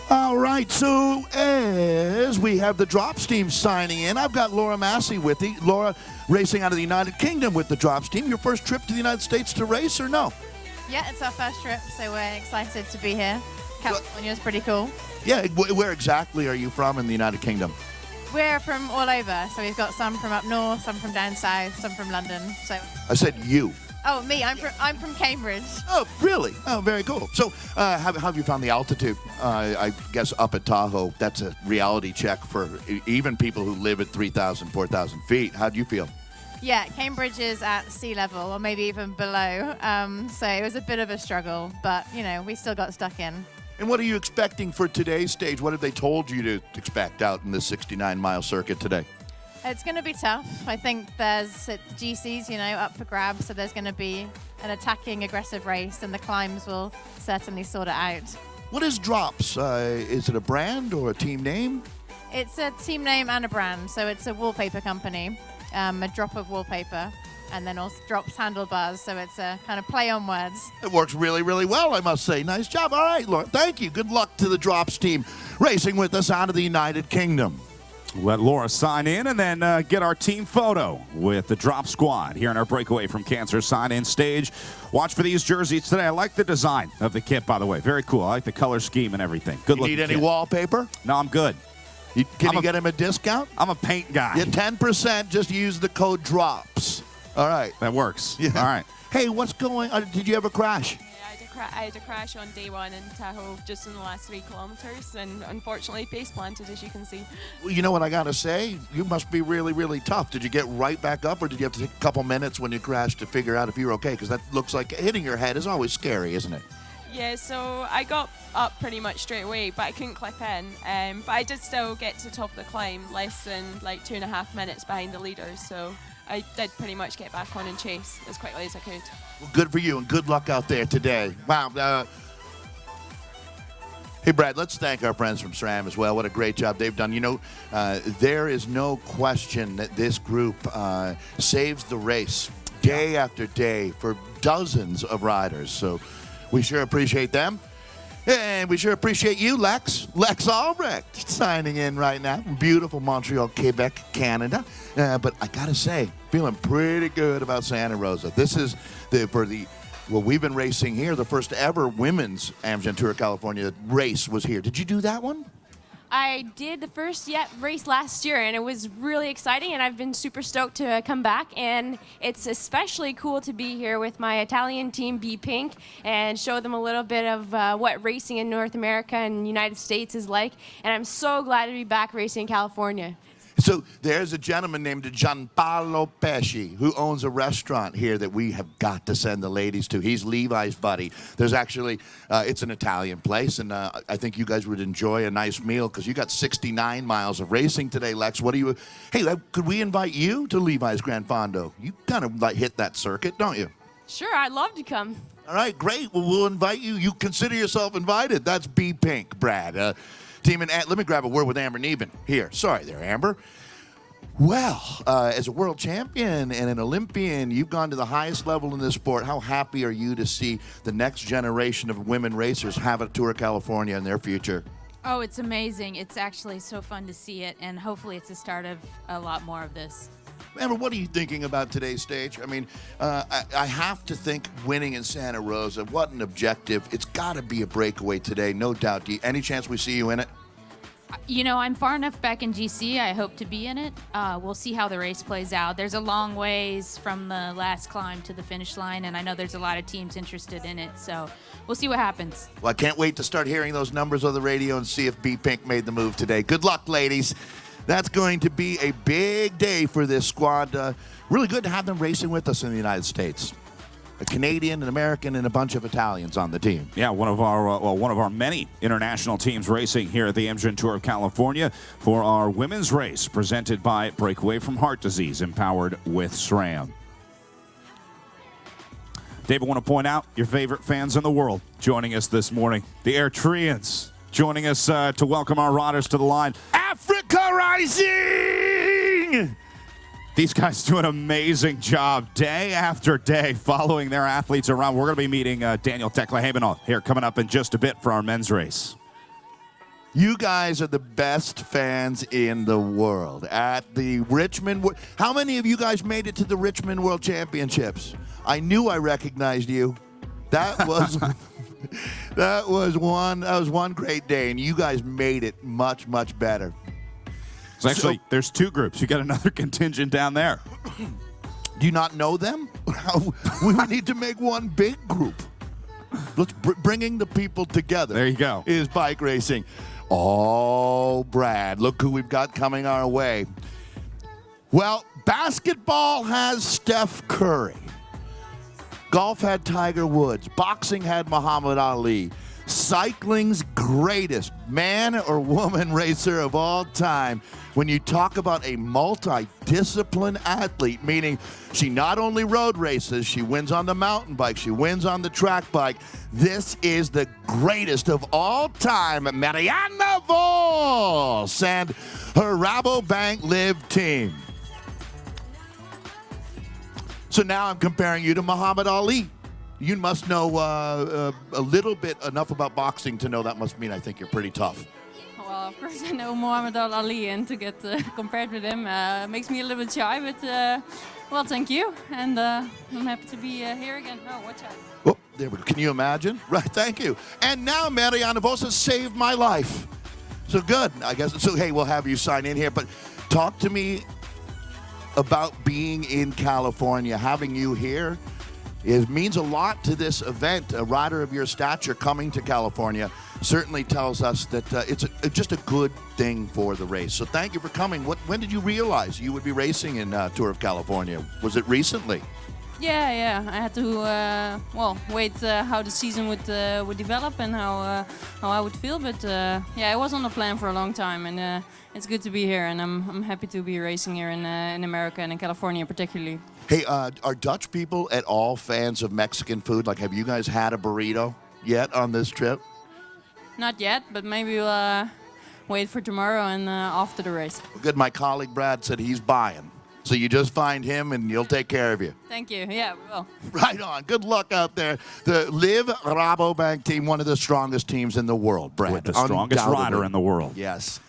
All right, so as we have the Drops team signing in, I've got Laura Massey with me. Laura, racing out of the United Kingdom with the Drops team. Your first trip to the United States to race, or no? Yeah, it's our first trip, so we're excited to be here. California is pretty cool. Yeah, where exactly are you from in the United Kingdom? We're from all over, so we've got some from up north, some from down south, some from London. So. I said you. Oh, me. I'm from Cambridge. Oh, really? Oh, very cool. So, how have you found the altitude? I guess up at Tahoe, that's a reality check for even people who live at 3,000, 4,000 feet. How do you feel? Yeah, Cambridge is at sea level, or maybe even below. So it was a bit of a struggle, but we still got stuck in. And what are you expecting for today's stage? What have they told you to expect out in this 69-mile circuit today? It's going to be tough. I think there's GCs, up for grabs, so there's going to be an attacking, aggressive race, and the climbs will certainly sort it out. What is Drops? Is it a brand or a team name? It's a team name and a brand, so it's a wallpaper company, a drop of wallpaper, and then also Drops handlebars, so it's a kind of play on words. It works really, really well, I must say. Nice job. All right, Laura, thank you. Good luck to the Drops team racing with us out of the United Kingdom. Let Laura sign in and then get our team photo with the Drop Squad here in our Breakaway from Cancer sign-in stage. Watch for these jerseys today. I like the design of the kit, by the way. Very cool. I like the color scheme and everything. Good looking. Need any kit. Wallpaper? No, I'm good. Can you get him a discount? I'm a paint guy. Yeah, 10%. Just use the code DROPS. All right. That works. Yeah. All right. Hey, what's going on? Did you ever crash? Yeah, I had a crash on day one in Tahoe just in the last 3 kilometers, and unfortunately face planted, as you can see. Well, you know what I got to say? You must be really, really tough. Did you get right back up, or did you have to take a couple minutes when you crashed to figure out if you were okay? Because that looks like hitting your head is always scary, isn't it? Yeah, so I got up pretty much straight away, but I couldn't clip in. But I did still get to the top of the climb, less than 2.5 minutes behind the leaders. So I did pretty much get back on and chase as quickly as I could. Well, good for you, and good luck out there today. Wow. Hey, Brad, let's thank our friends from SRAM as well. What a great job they've done. There is no question that this group saves the race day after day for dozens of riders. So we sure appreciate them. And we sure appreciate you, Lex Albrecht, signing in right now from beautiful Montreal, Quebec, Canada. But I got to say, feeling pretty good about Santa Rosa. This is we've been racing here. The first ever women's Amgen Tour California race was here. Did you do that one? I did the first race last year, and it was really exciting, and I've been super stoked to come back. And it's especially cool to be here with my Italian team, Be Pink, and show them a little bit of what racing in North America and United States is like. And I'm so glad to be back racing in California. So there's a gentleman named Gianpaolo Pesci who owns a restaurant here that we have got to send the ladies to. He's Levi's buddy. There's actually, it's an Italian place, and I think you guys would enjoy a nice meal because you got 69 miles of racing today, Lex. Hey, could we invite you to Levi's Gran Fondo? You kind of hit that circuit, don't you? Sure, I'd love to come. All right, great. Well, we'll invite you. You consider yourself invited. That's Be Pink, Brad. Team and let me grab a word with Amber Neben here. Sorry there, Amber. Well, as a world champion and an Olympian, you've gone to the highest level in this sport. How happy are you to see the next generation of women racers have a Tour of California in their future? Oh, it's amazing. It's actually so fun to see it, and hopefully it's the start of a lot more of this. Amber, what are you thinking about today's stage? I mean, I have to think winning in Santa Rosa, what an objective. It's got to be a breakaway today, no doubt. Any chance we see you in it? I'm far enough back in GC. I hope to be in it. We'll see how the race plays out. There's a long ways from the last climb to the finish line, and I know there's a lot of teams interested in it, so we'll see what happens. Well, I can't wait to start hearing those numbers on the radio and see if Be Pink made the move today. Good luck, ladies. That's going to be a big day for this squad. Really good to have them racing with us in the United States. A Canadian, an American, and a bunch of Italians on the team. Yeah, one of our many international teams racing here at the Amgen Tour of California for our women's race presented by Breakaway from Heart Disease, empowered with SRAM. Dave, I want to point out your favorite fans in the world joining us this morning. The Eritreans joining us to welcome our riders to the line. Africa Rising! These guys do an amazing job day after day following their athletes around. We're going to be meeting Daniel Tekla-Hamanov here coming up in just a bit for our men's race. You guys are the best fans in the world at the Richmond. How many of you guys made it to the Richmond World Championships? I knew I recognized you. That was that was one great day, and you guys made it much, much better. So actually, there's two groups. You got another contingent down there. Do you not know them? We would need to make one big group. Let's bringing the people together. There you go. Is bike racing. Oh, Brad, look who we've got coming our way. Well, basketball has Steph Curry. Golf had Tiger Woods. Boxing had Muhammad Ali. Cycling's greatest man or woman racer of all time. When you talk about a multi-discipline athlete, meaning she not only road races, she wins on the mountain bike, she wins on the track bike. This is the greatest of all time, Mariana Vos and her Rabobank Live team. So now I'm comparing you to Muhammad Ali. You must know a little bit enough about boxing to know that must mean I think you're pretty tough. Well, of course I know Muhammad Ali, and to get compared with him makes me a little bit shy, but well, thank you, and I'm happy to be here again. Oh, watch out. Oh, there we go. Can you imagine? Right, thank you. And now Mariana Vos has saved my life. So good, I guess. So, hey, we'll have you sign in here, but talk to me about being in California, having you here. It means a lot to this event. A rider of your stature coming to California certainly tells us that it's just a good thing for the race. So thank you for coming. When did you realize you would be racing in Tour of California? Was it recently? Yeah. I had to wait how the season would develop and how I would feel. But yeah, it was on the plan for a long time, and it's good to be here. And I'm happy to be racing here in America and in California particularly. Hey, are Dutch people at all fans of Mexican food? Like, have you guys had a burrito yet on this trip? Not yet, but maybe we'll wait for tomorrow and after the race. Good. My colleague Brad said he's buying. So you just find him and he'll take care of you. Thank you. Yeah, we will. Right on. Good luck out there. The Live Rabobank team, one of the strongest teams in the world, Brad. With the strongest rider in the world. Yes.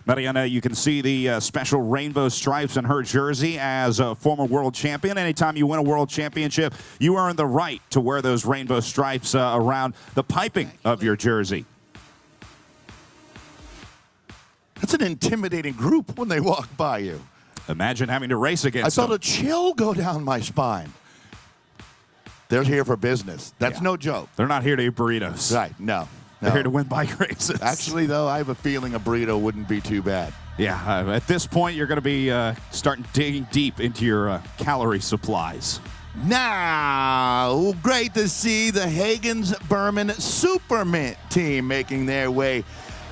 Mariana, you can see the special rainbow stripes in her jersey as a former world champion. Anytime you win a world championship, you earn the right to wear those rainbow stripes around the piping of your jersey. That's an intimidating group when they walk by you. Imagine having to race against them. I felt a chill go down my spine. They're here for business. That's no joke. They're not here to eat burritos. Right, no. They're here to win bike races. Actually, though, I have a feeling a burrito wouldn't be too bad. Yeah, at this point, you're going to be starting digging deep into your calorie supplies. Now, great to see the Hagens-Berman Supermint team making their way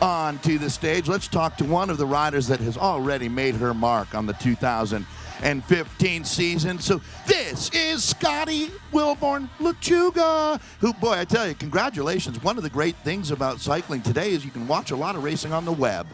onto the stage. Let's talk to one of the riders that has already made her mark on the 2015 season. So this is Scotty Wilborn Lechuga, who, boy, I tell you, congratulations. One of the great things about cycling today is you can watch a lot of racing on the web.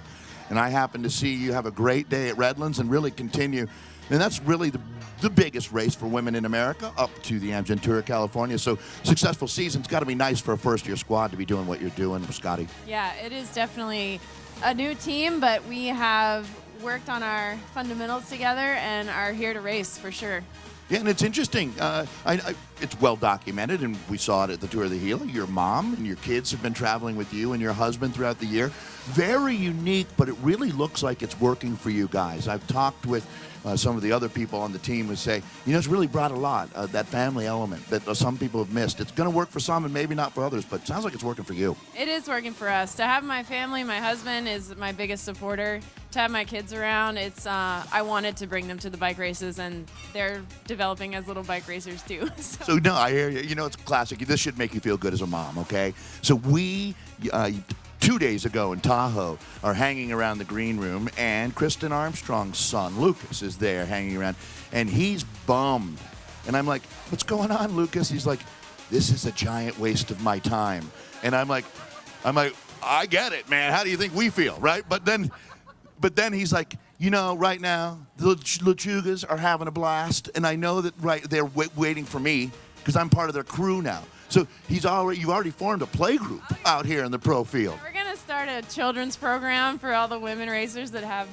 And I happen to see you have a great day at Redlands and really continue. And that's really the biggest race for women in America up to the Amgen Tour of California. So successful season's got to be nice for a first-year squad to be doing what you're doing, Scotty. Yeah, it is definitely a new team, but we have worked on our fundamentals together and are here to race for sure. Yeah, and it's interesting. It's well documented, and we saw it at the Tour of the Gila. Your mom and your kids have been traveling with you and your husband throughout the year. Very unique, but it really looks like it's working for you guys. I've talked with some of the other people on the team who say, it's really brought a lot, that family element that some people have missed. It's going to work for some and maybe not for others, but it sounds like it's working for you. It is working for us. To have my family, my husband is my biggest supporter. To have my kids around, I wanted to bring them to the bike races, and they're developing as little bike racers too. So no, I hear you. It's classic. This should make you feel good as a mom, okay? So we 2 days ago in Tahoe are hanging around the green room, and Kristen Armstrong's son, Lucas, is there hanging around, and he's bummed. And I'm like, what's going on, Lucas? He's like, this is a giant waste of my time. And I'm like, I get it, man. How do you think we feel, right? But then he's like, right now, the Lechugas are having a blast, and I know that they're waiting for me because I'm part of their crew now. So you've already formed a play group out here in the pro field. We're going to start a children's program for all the women racers that have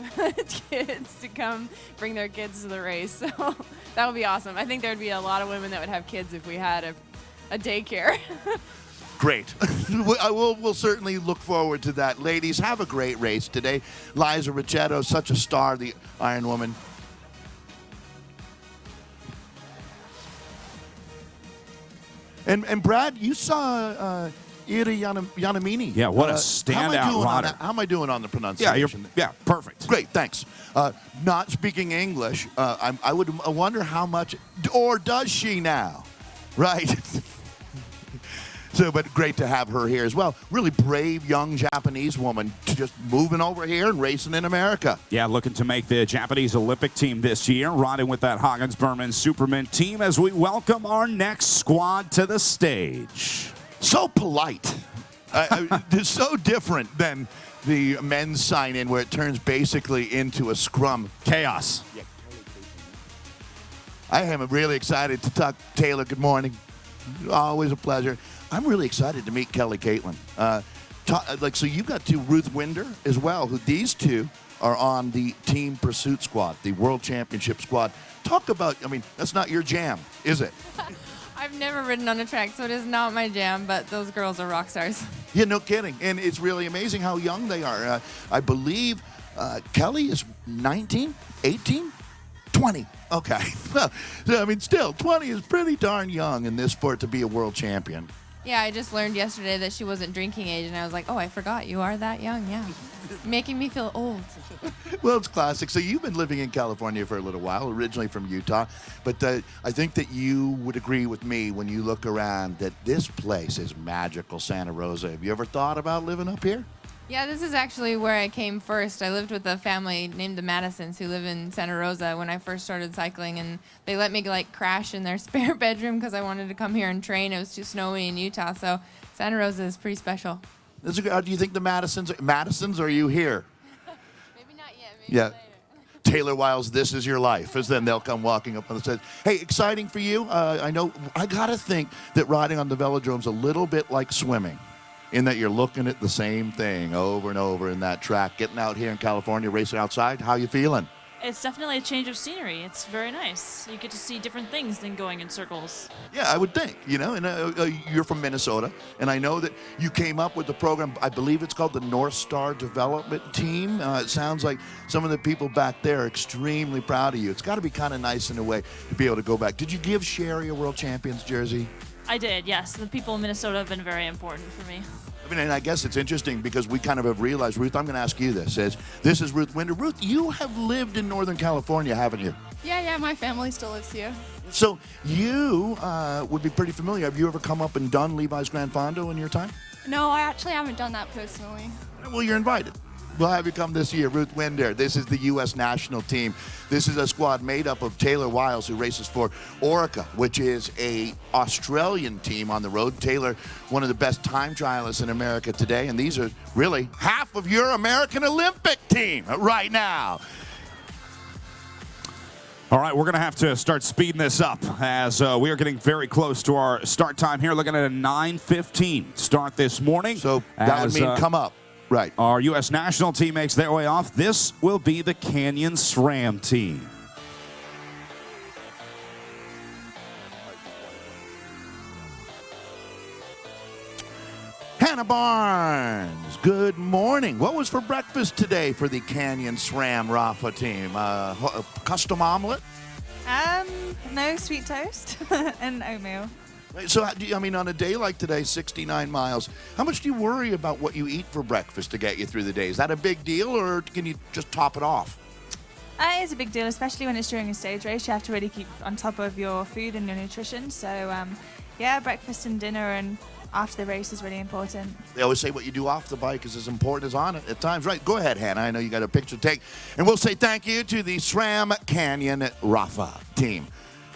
kids to come bring their kids to the race. So that would be awesome. I think there would be a lot of women that would have kids if we had a daycare. Great. We'll certainly look forward to that. Ladies, have a great race today. Liza Ricchetto, such a star, the Iron Woman. And Brad, you saw Ira Yanamini. Yeah, what a standout rider. How am I doing on the pronunciation? Yeah, perfect. Great, thanks. Not speaking English, I would wonder how much, or does she now? Right. So, but great to have her here as well. Really brave young Japanese woman just moving over here and racing in America. Yeah, looking to make the Japanese Olympic team this year, riding with that Hagens-Berman Superman team as we welcome our next squad to the stage. So polite. It's so different than the men's sign-in where it turns basically into a scrum. Chaos. Yeah. I am really excited to talk. Taylor, good morning. Always a pleasure. I'm really excited to meet Kelly Caitlin. So you've got Ruth Winder as well, who these two are on the Team Pursuit squad, the World Championship squad. Talk about, that's not your jam, is it? I've never ridden on a track, so it is not my jam, but those girls are rock stars. Yeah, no kidding. And it's really amazing how young they are. I believe Kelly is 19, 18, 20. Okay. Well, still, 20 is pretty darn young in this sport to be a world champion. Yeah, I just learned yesterday that she wasn't drinking age, and I was like, oh, I forgot. You are that young, yeah. Making me feel old. Well, it's classic. So you've been living in California for a little while, originally from Utah. But I think that you would agree with me when you look around that this place is magical, Santa Rosa. Have you ever thought about living up here? Yeah, this is actually where I came first. I lived with a family named the Madisons who live in Santa Rosa when I first started cycling, and they let me crash in their spare bedroom because I wanted to come here and train. It was too snowy in Utah, so Santa Rosa is pretty special. Do you think the Madisons, are you here? Maybe not yet, maybe later. Taylor Wiles, this is your life, as then they'll come walking up on the stage. Hey, exciting for you. I know, I got to think that riding on the velodrome's a little bit like swimming, in that you're looking at the same thing over and over in that track. Getting out here in California, racing outside, how you feeling? It's definitely a change of scenery. It's very nice. You get to see different things than going in circles. Yeah, I would think, and you're from Minnesota, and I know that you came up with the program, I believe it's called the North Star Development Team. It sounds like some of the people back there are extremely proud of you. It's got to be kind of nice in a way to be able to go back. Did you give Sherry a World Champions jersey? I did, yes. The people in Minnesota have been very important for me. And I guess it's interesting because we kind of have realized, Ruth, I'm going to ask you this. This is Ruth Winder. Ruth, you have lived in Northern California, haven't you? Yeah, my family still lives here. So you would be pretty familiar. Have you ever come up and done Levi's Grand Fondo in your time? No, I actually haven't done that personally. Well, you're invited. We'll have you come this year. Ruth Winder. This is the U.S. national team. This is a squad made up of Taylor Wiles, who races for Orica, which is a Australian team on the road. Taylor, one of the best time trialists in America today, and these are really half of your American Olympic team right now. All right, we're going to have to start speeding this up as we are getting very close to our start time here. Looking at a 9:15 start this morning. So that would mean come up. Right. Our U.S. national team makes their way off. This will be the Canyon SRAM team. Hannah Barnes, good morning. What was for breakfast today for the Canyon SRAM Rafa team? Custom omelet? No, sweet toast and oatmeal. So, on a day like today, 69 miles, how much do you worry about what you eat for breakfast to get you through the day? Is that a big deal, or can you just top it off? It is a big deal, especially when it's during a stage race. You have to really keep on top of your food and your nutrition. So, breakfast and dinner and after the race is really important. They always say what you do off the bike is as important as on it at times. Right, go ahead, Hannah. I know you got a picture to take. And we'll say thank you to the SRAM Canyon Rafa team.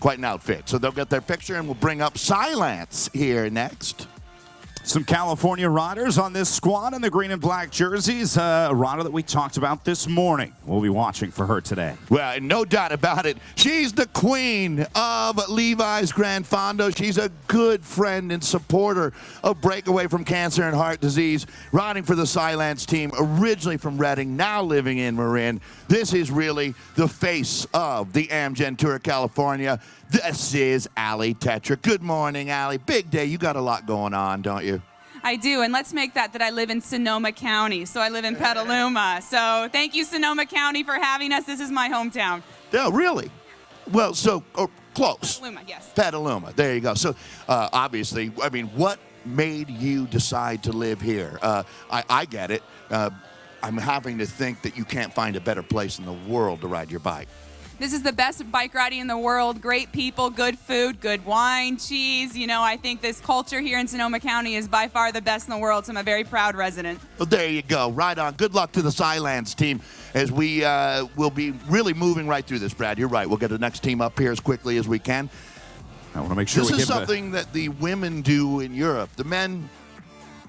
Quite an outfit. So they'll get their picture, and we'll bring up Silence here next. Some California riders on this squad in the green and black jerseys. A rider that we talked about this morning. We'll be watching for her today. Well, no doubt about it. She's the queen of Levi's Grand Fondo. She's a good friend and supporter of Breakaway from Cancer and Heart Disease, riding for the Silence team, originally from Reading, now living in Marin. This is really the face of the Amgen Tour of California. This is Allie Tetra. Good morning, Allie. Big day. You got a lot going on, don't you? I do, and let's make that I live in Sonoma County, so I live in Petaluma. So thank you, Sonoma County, for having us. This is my hometown. Yeah, really? Well, so close. Petaluma, yes. Petaluma. There you go. So obviously, I mean, what made you decide to live here? I get it. I'm having to think that you can't find a better place in the world to ride your bike. This is the best bike riding in the world. Great people, good food, good wine, cheese. You know, I think this culture here in Sonoma County is by far the best in the world, so I'm a very proud resident. Well, there you go. Right on. Good luck to the Silence team as we will be really moving right through this, Brad. You're right. We'll get the next team up here as quickly as we can. I want to make sure this is something that the women do in Europe. The men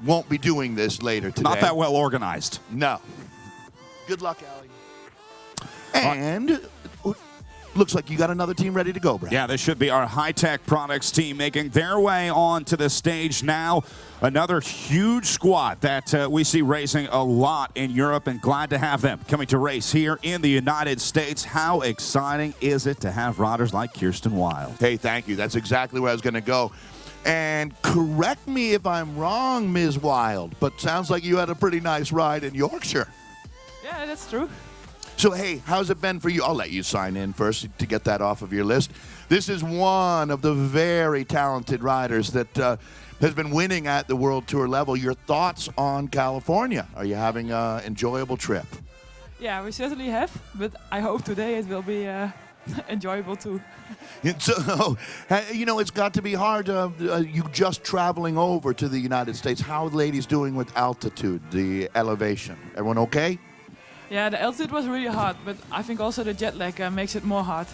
won't be doing this later today. Not that well organized. No. Good luck, Allie. And looks like you got another team ready to go, Brad. Yeah, this should be our high-tech products team making their way onto the stage now. Another huge squad that we see racing a lot in Europe, and glad to have them coming to race here in the United States. How exciting is it to have riders like Kirsten Wild? Hey, thank you. That's exactly where I was going to go. And correct me if I'm wrong, Ms. Wild, but sounds like you had a pretty nice ride in Yorkshire. Yeah, that's true. So, hey, how's it been for you? I'll let you sign in first to get that off of your list. This is one of the very talented riders that has been winning at the World Tour level. Your thoughts on California? Are you having an enjoyable trip? Yeah, we certainly have, but I hope today it will be enjoyable too. So, you know, it's got to be hard. You just traveling over to the United States. How are the ladies doing with altitude, the elevation? Everyone okay? Yeah, the altitude was really hard, but I think also the jet lag makes it more hard.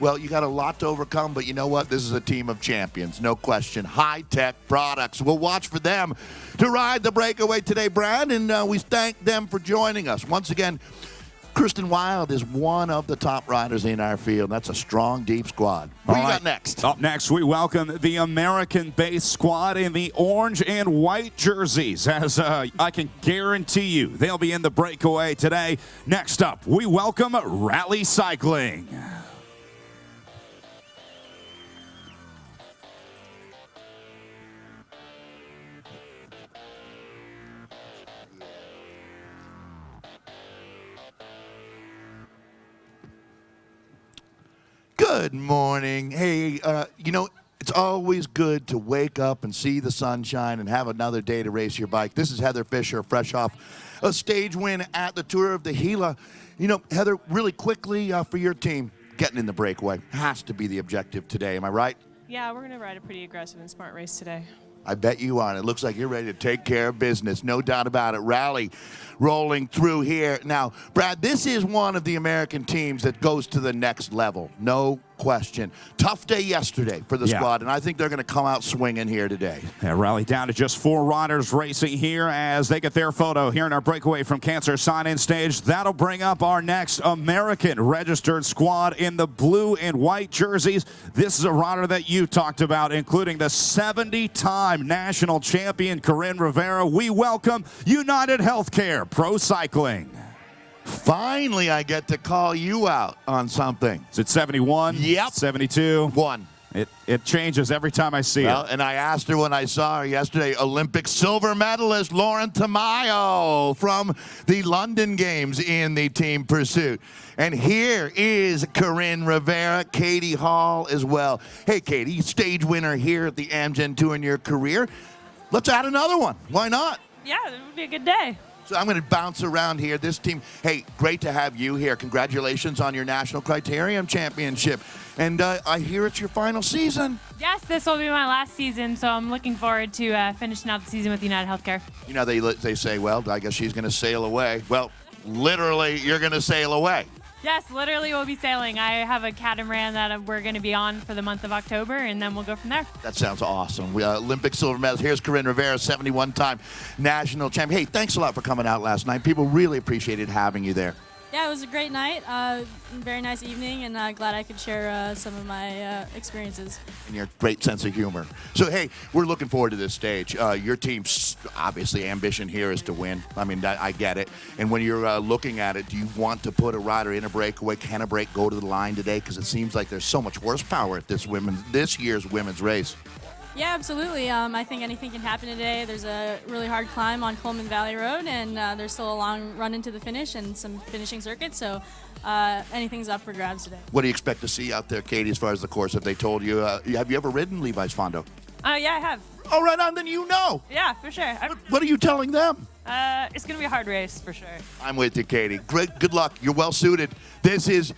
Well, you got a lot to overcome, but you know what? This is a team of champions, no question. High-tech products. We'll watch for them to ride the breakaway today, Brad, and we thank them for joining us. Once again, Kirsten Wild is one of the top riders in our field. That's a strong, deep squad. What do you got next? Up next, we welcome the American-based squad in the orange and white jerseys. As I can guarantee you, they'll be in the breakaway today. Next up, we welcome Rally Cycling. Good morning. Hey, you know, it's always good to wake up and see the sunshine and have another day to race your bike. This is Heather Fisher, fresh off a stage win at the Tour of the Gila. You know, Heather, really quickly for your team, getting in the breakaway has to be the objective today. Am I right? Yeah, we're going to ride a pretty aggressive and smart race today. I bet you are. And it looks like you're ready to take care of business. No doubt about it. Rally rolling through here. Now, Brad, this is one of the American teams that goes to the next level. No question. Tough day yesterday for the squad, and I think they're going to come out swinging here today. Yeah, Rally down to just 4 riders racing here as they get their photo here in our Breakaway from Cancer sign-in stage. That'll bring up our next American registered squad in the blue and white jerseys. This is a rider that you talked about, including the 70-time national champion Corinne Rivera. We welcome United Healthcare Pro Cycling. Finally, I get to call you out on something. Is it 71? Yep. 72? 1. It changes every time I see it. And I asked her when I saw her yesterday, Olympic silver medalist Lauren Tamayo from the London Games in the team pursuit. And here is Corinne Rivera, Katie Hall as well. Hey, Katie, stage winner here at the Amgen Tour in your career. Let's add another one. Why not? Yeah, it would be a good day. So I'm going to bounce around here. This team, hey, great to have you here. Congratulations on your National Criterium Championship. And I hear it's your final season. Yes, this will be my last season, so I'm looking forward to finishing out the season with United Healthcare. You know, they say, well, I guess she's going to sail away. Well, literally, you're going to sail away. Yes, literally we'll be sailing. I have a catamaran that we're going to be on for the month of October, and then we'll go from there. That sounds awesome. We Olympic silver medals. Here's Corinne Rivera, 71-time national champion. Hey, thanks a lot for coming out last night. People really appreciated having you there. Yeah, it was a great night, very nice evening, and glad I could share some of my experiences. And your great sense of humor. So, hey, we're looking forward to this stage. Your team's obviously ambition here is to win. I mean, I get it. And when you're looking at it, do you want to put a rider in a breakaway? Can a break go to the line today? Because it seems like there's so much horsepower at this year's women's race. Yeah, absolutely. I think anything can happen today. There's a really hard climb on Coleman Valley Road, and there's still a long run into the finish and some finishing circuits, so anything's up for grabs today. What do you expect to see out there, Katie, as far as the course? Have they told you? Have you ever ridden Levi's Fondo? Yeah, I have. Oh, right on, then you know. Yeah, for sure. What are you telling them? It's going to be a hard race, for sure. I'm with you, Katie. Great, good luck. You're well suited. This is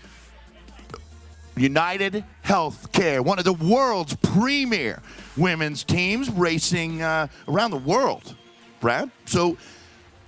United Healthcare, one of the world's premier women's teams racing around the world, Brad. So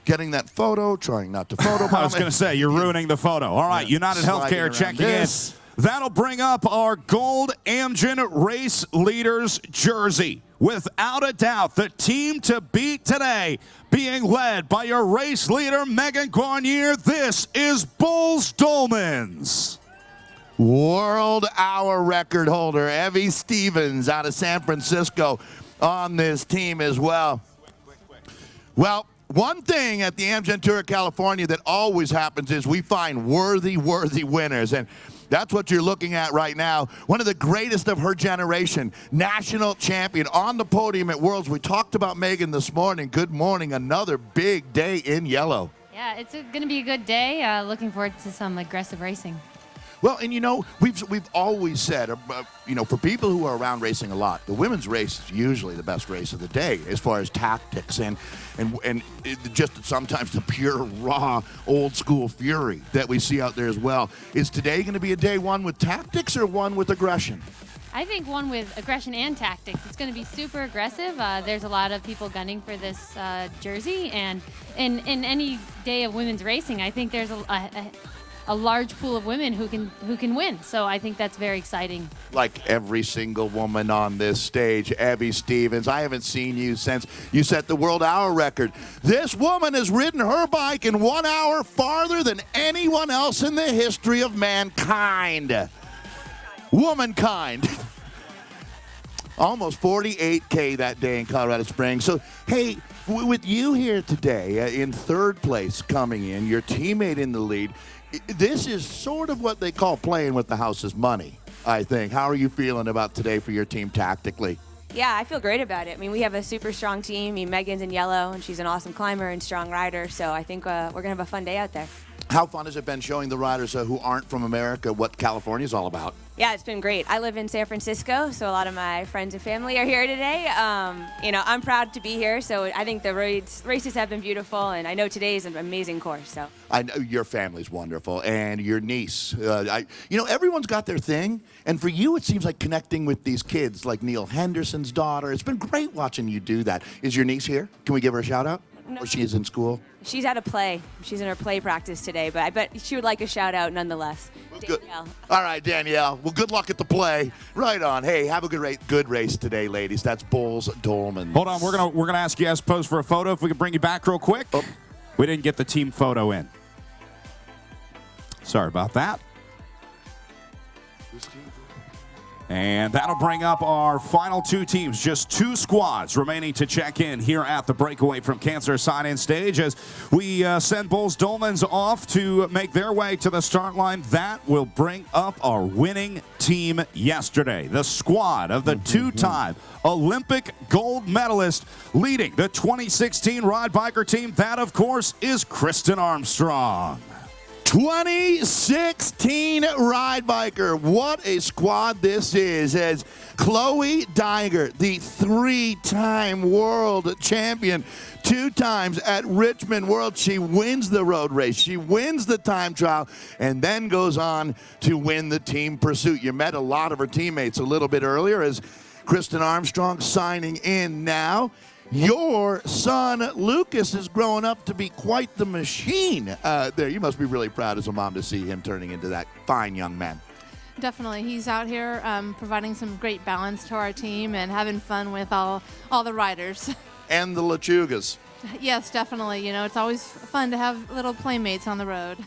getting that photo, trying not to photobomb. I was going to say, you're ruining the photo. All right, Yeah, United sliding Healthcare around checking this. in. That'll bring up our gold Amgen Race Leaders jersey. Without a doubt, the team to beat today, being led by your race leader, Megan Guarnier. This is Bulls Dolmans. World hour record holder Evie Stevens out of San Francisco on this team as well. Well, one thing at the Amgen Tour of California that always happens is we find worthy winners, and that's what you're looking at right now. One of the greatest of her generation, national champion on the podium at Worlds. We talked about Megan this morning. Good morning, another big day in yellow. Yeah, it's going to be a good day. Looking forward to some aggressive racing. Well, and you know, we've always said, you know, for people who are around racing a lot, the women's race is usually the best race of the day as far as tactics and just sometimes the pure, raw, old school fury that we see out there as well. Is today going to be a day one with tactics or one with aggression? I think one with aggression and tactics. It's going to be super aggressive. There's a lot of people gunning for this jersey, and in any day of women's racing, I think there's a large pool of women who can win. So I think that's very exciting. Like every single woman on this stage, Evie Stevens, I haven't seen you since you set the world hour record. This woman has ridden her bike in 1 hour farther than anyone else in the history of mankind. Womankind. Almost 48K that day in Colorado Springs. So, hey, with you here today in third place coming in, your teammate in the lead, this is sort of what they call playing with the house's money, I think. How are you feeling about today for your team tactically? Yeah, I feel great about it. I mean, we have a super strong team. I mean, Megan's in yellow, and she's an awesome climber and strong rider, so I think we're going to have a fun day out there. How fun has it been showing the riders who aren't from America what California is all about? Yeah, it's been great. I live in San Francisco, so a lot of my friends and family are here today. You know, I'm proud to be here, so I think the races have been beautiful, and I know today is an amazing course. So I know your family's wonderful, and your niece. You know, everyone's got their thing, and for you, it seems like connecting with these kids, like Neil Henderson's daughter. It's been great watching you do that. Is your niece here? Can we give her a shout out? No. Or she is in school? She's at a play. She's in her play practice today, but I bet she would like a shout out nonetheless. Good. All right, Danielle. Well, good luck at the play. Right on. Hey, have a good race today, ladies. That's Bulls Dolmans. Hold on, we're gonna ask you guys to pose for a photo. If we could bring you back real quick. Oh. We didn't get the team photo in. Sorry about that. And that'll bring up our final two teams. Just two squads remaining to check in here at the Breakaway from Cancer sign-in stage as we send Bulls Dolmans off to make their way to the start line. That will bring up our winning team yesterday. The squad of the two-time Olympic gold medalist leading the 2016 Ride Biker team. That, of course, is Kristen Armstrong. 2016 Ride Biker. What a squad this is, as Chloe Dygert, the three-time world champion, 2 times at Richmond World. She wins the road race. She wins the time trial and then goes on to win the team pursuit. You met a lot of her teammates a little bit earlier as Kristen Armstrong signing in now. Your son, Lucas, is growing up to be quite the machine there. You must be really proud as a mom to see him turning into that fine young man. Definitely. He's out here providing some great balance to our team and having fun with all the riders. And the Lechugas. Yes, definitely. You know, it's always fun to have little playmates on the road.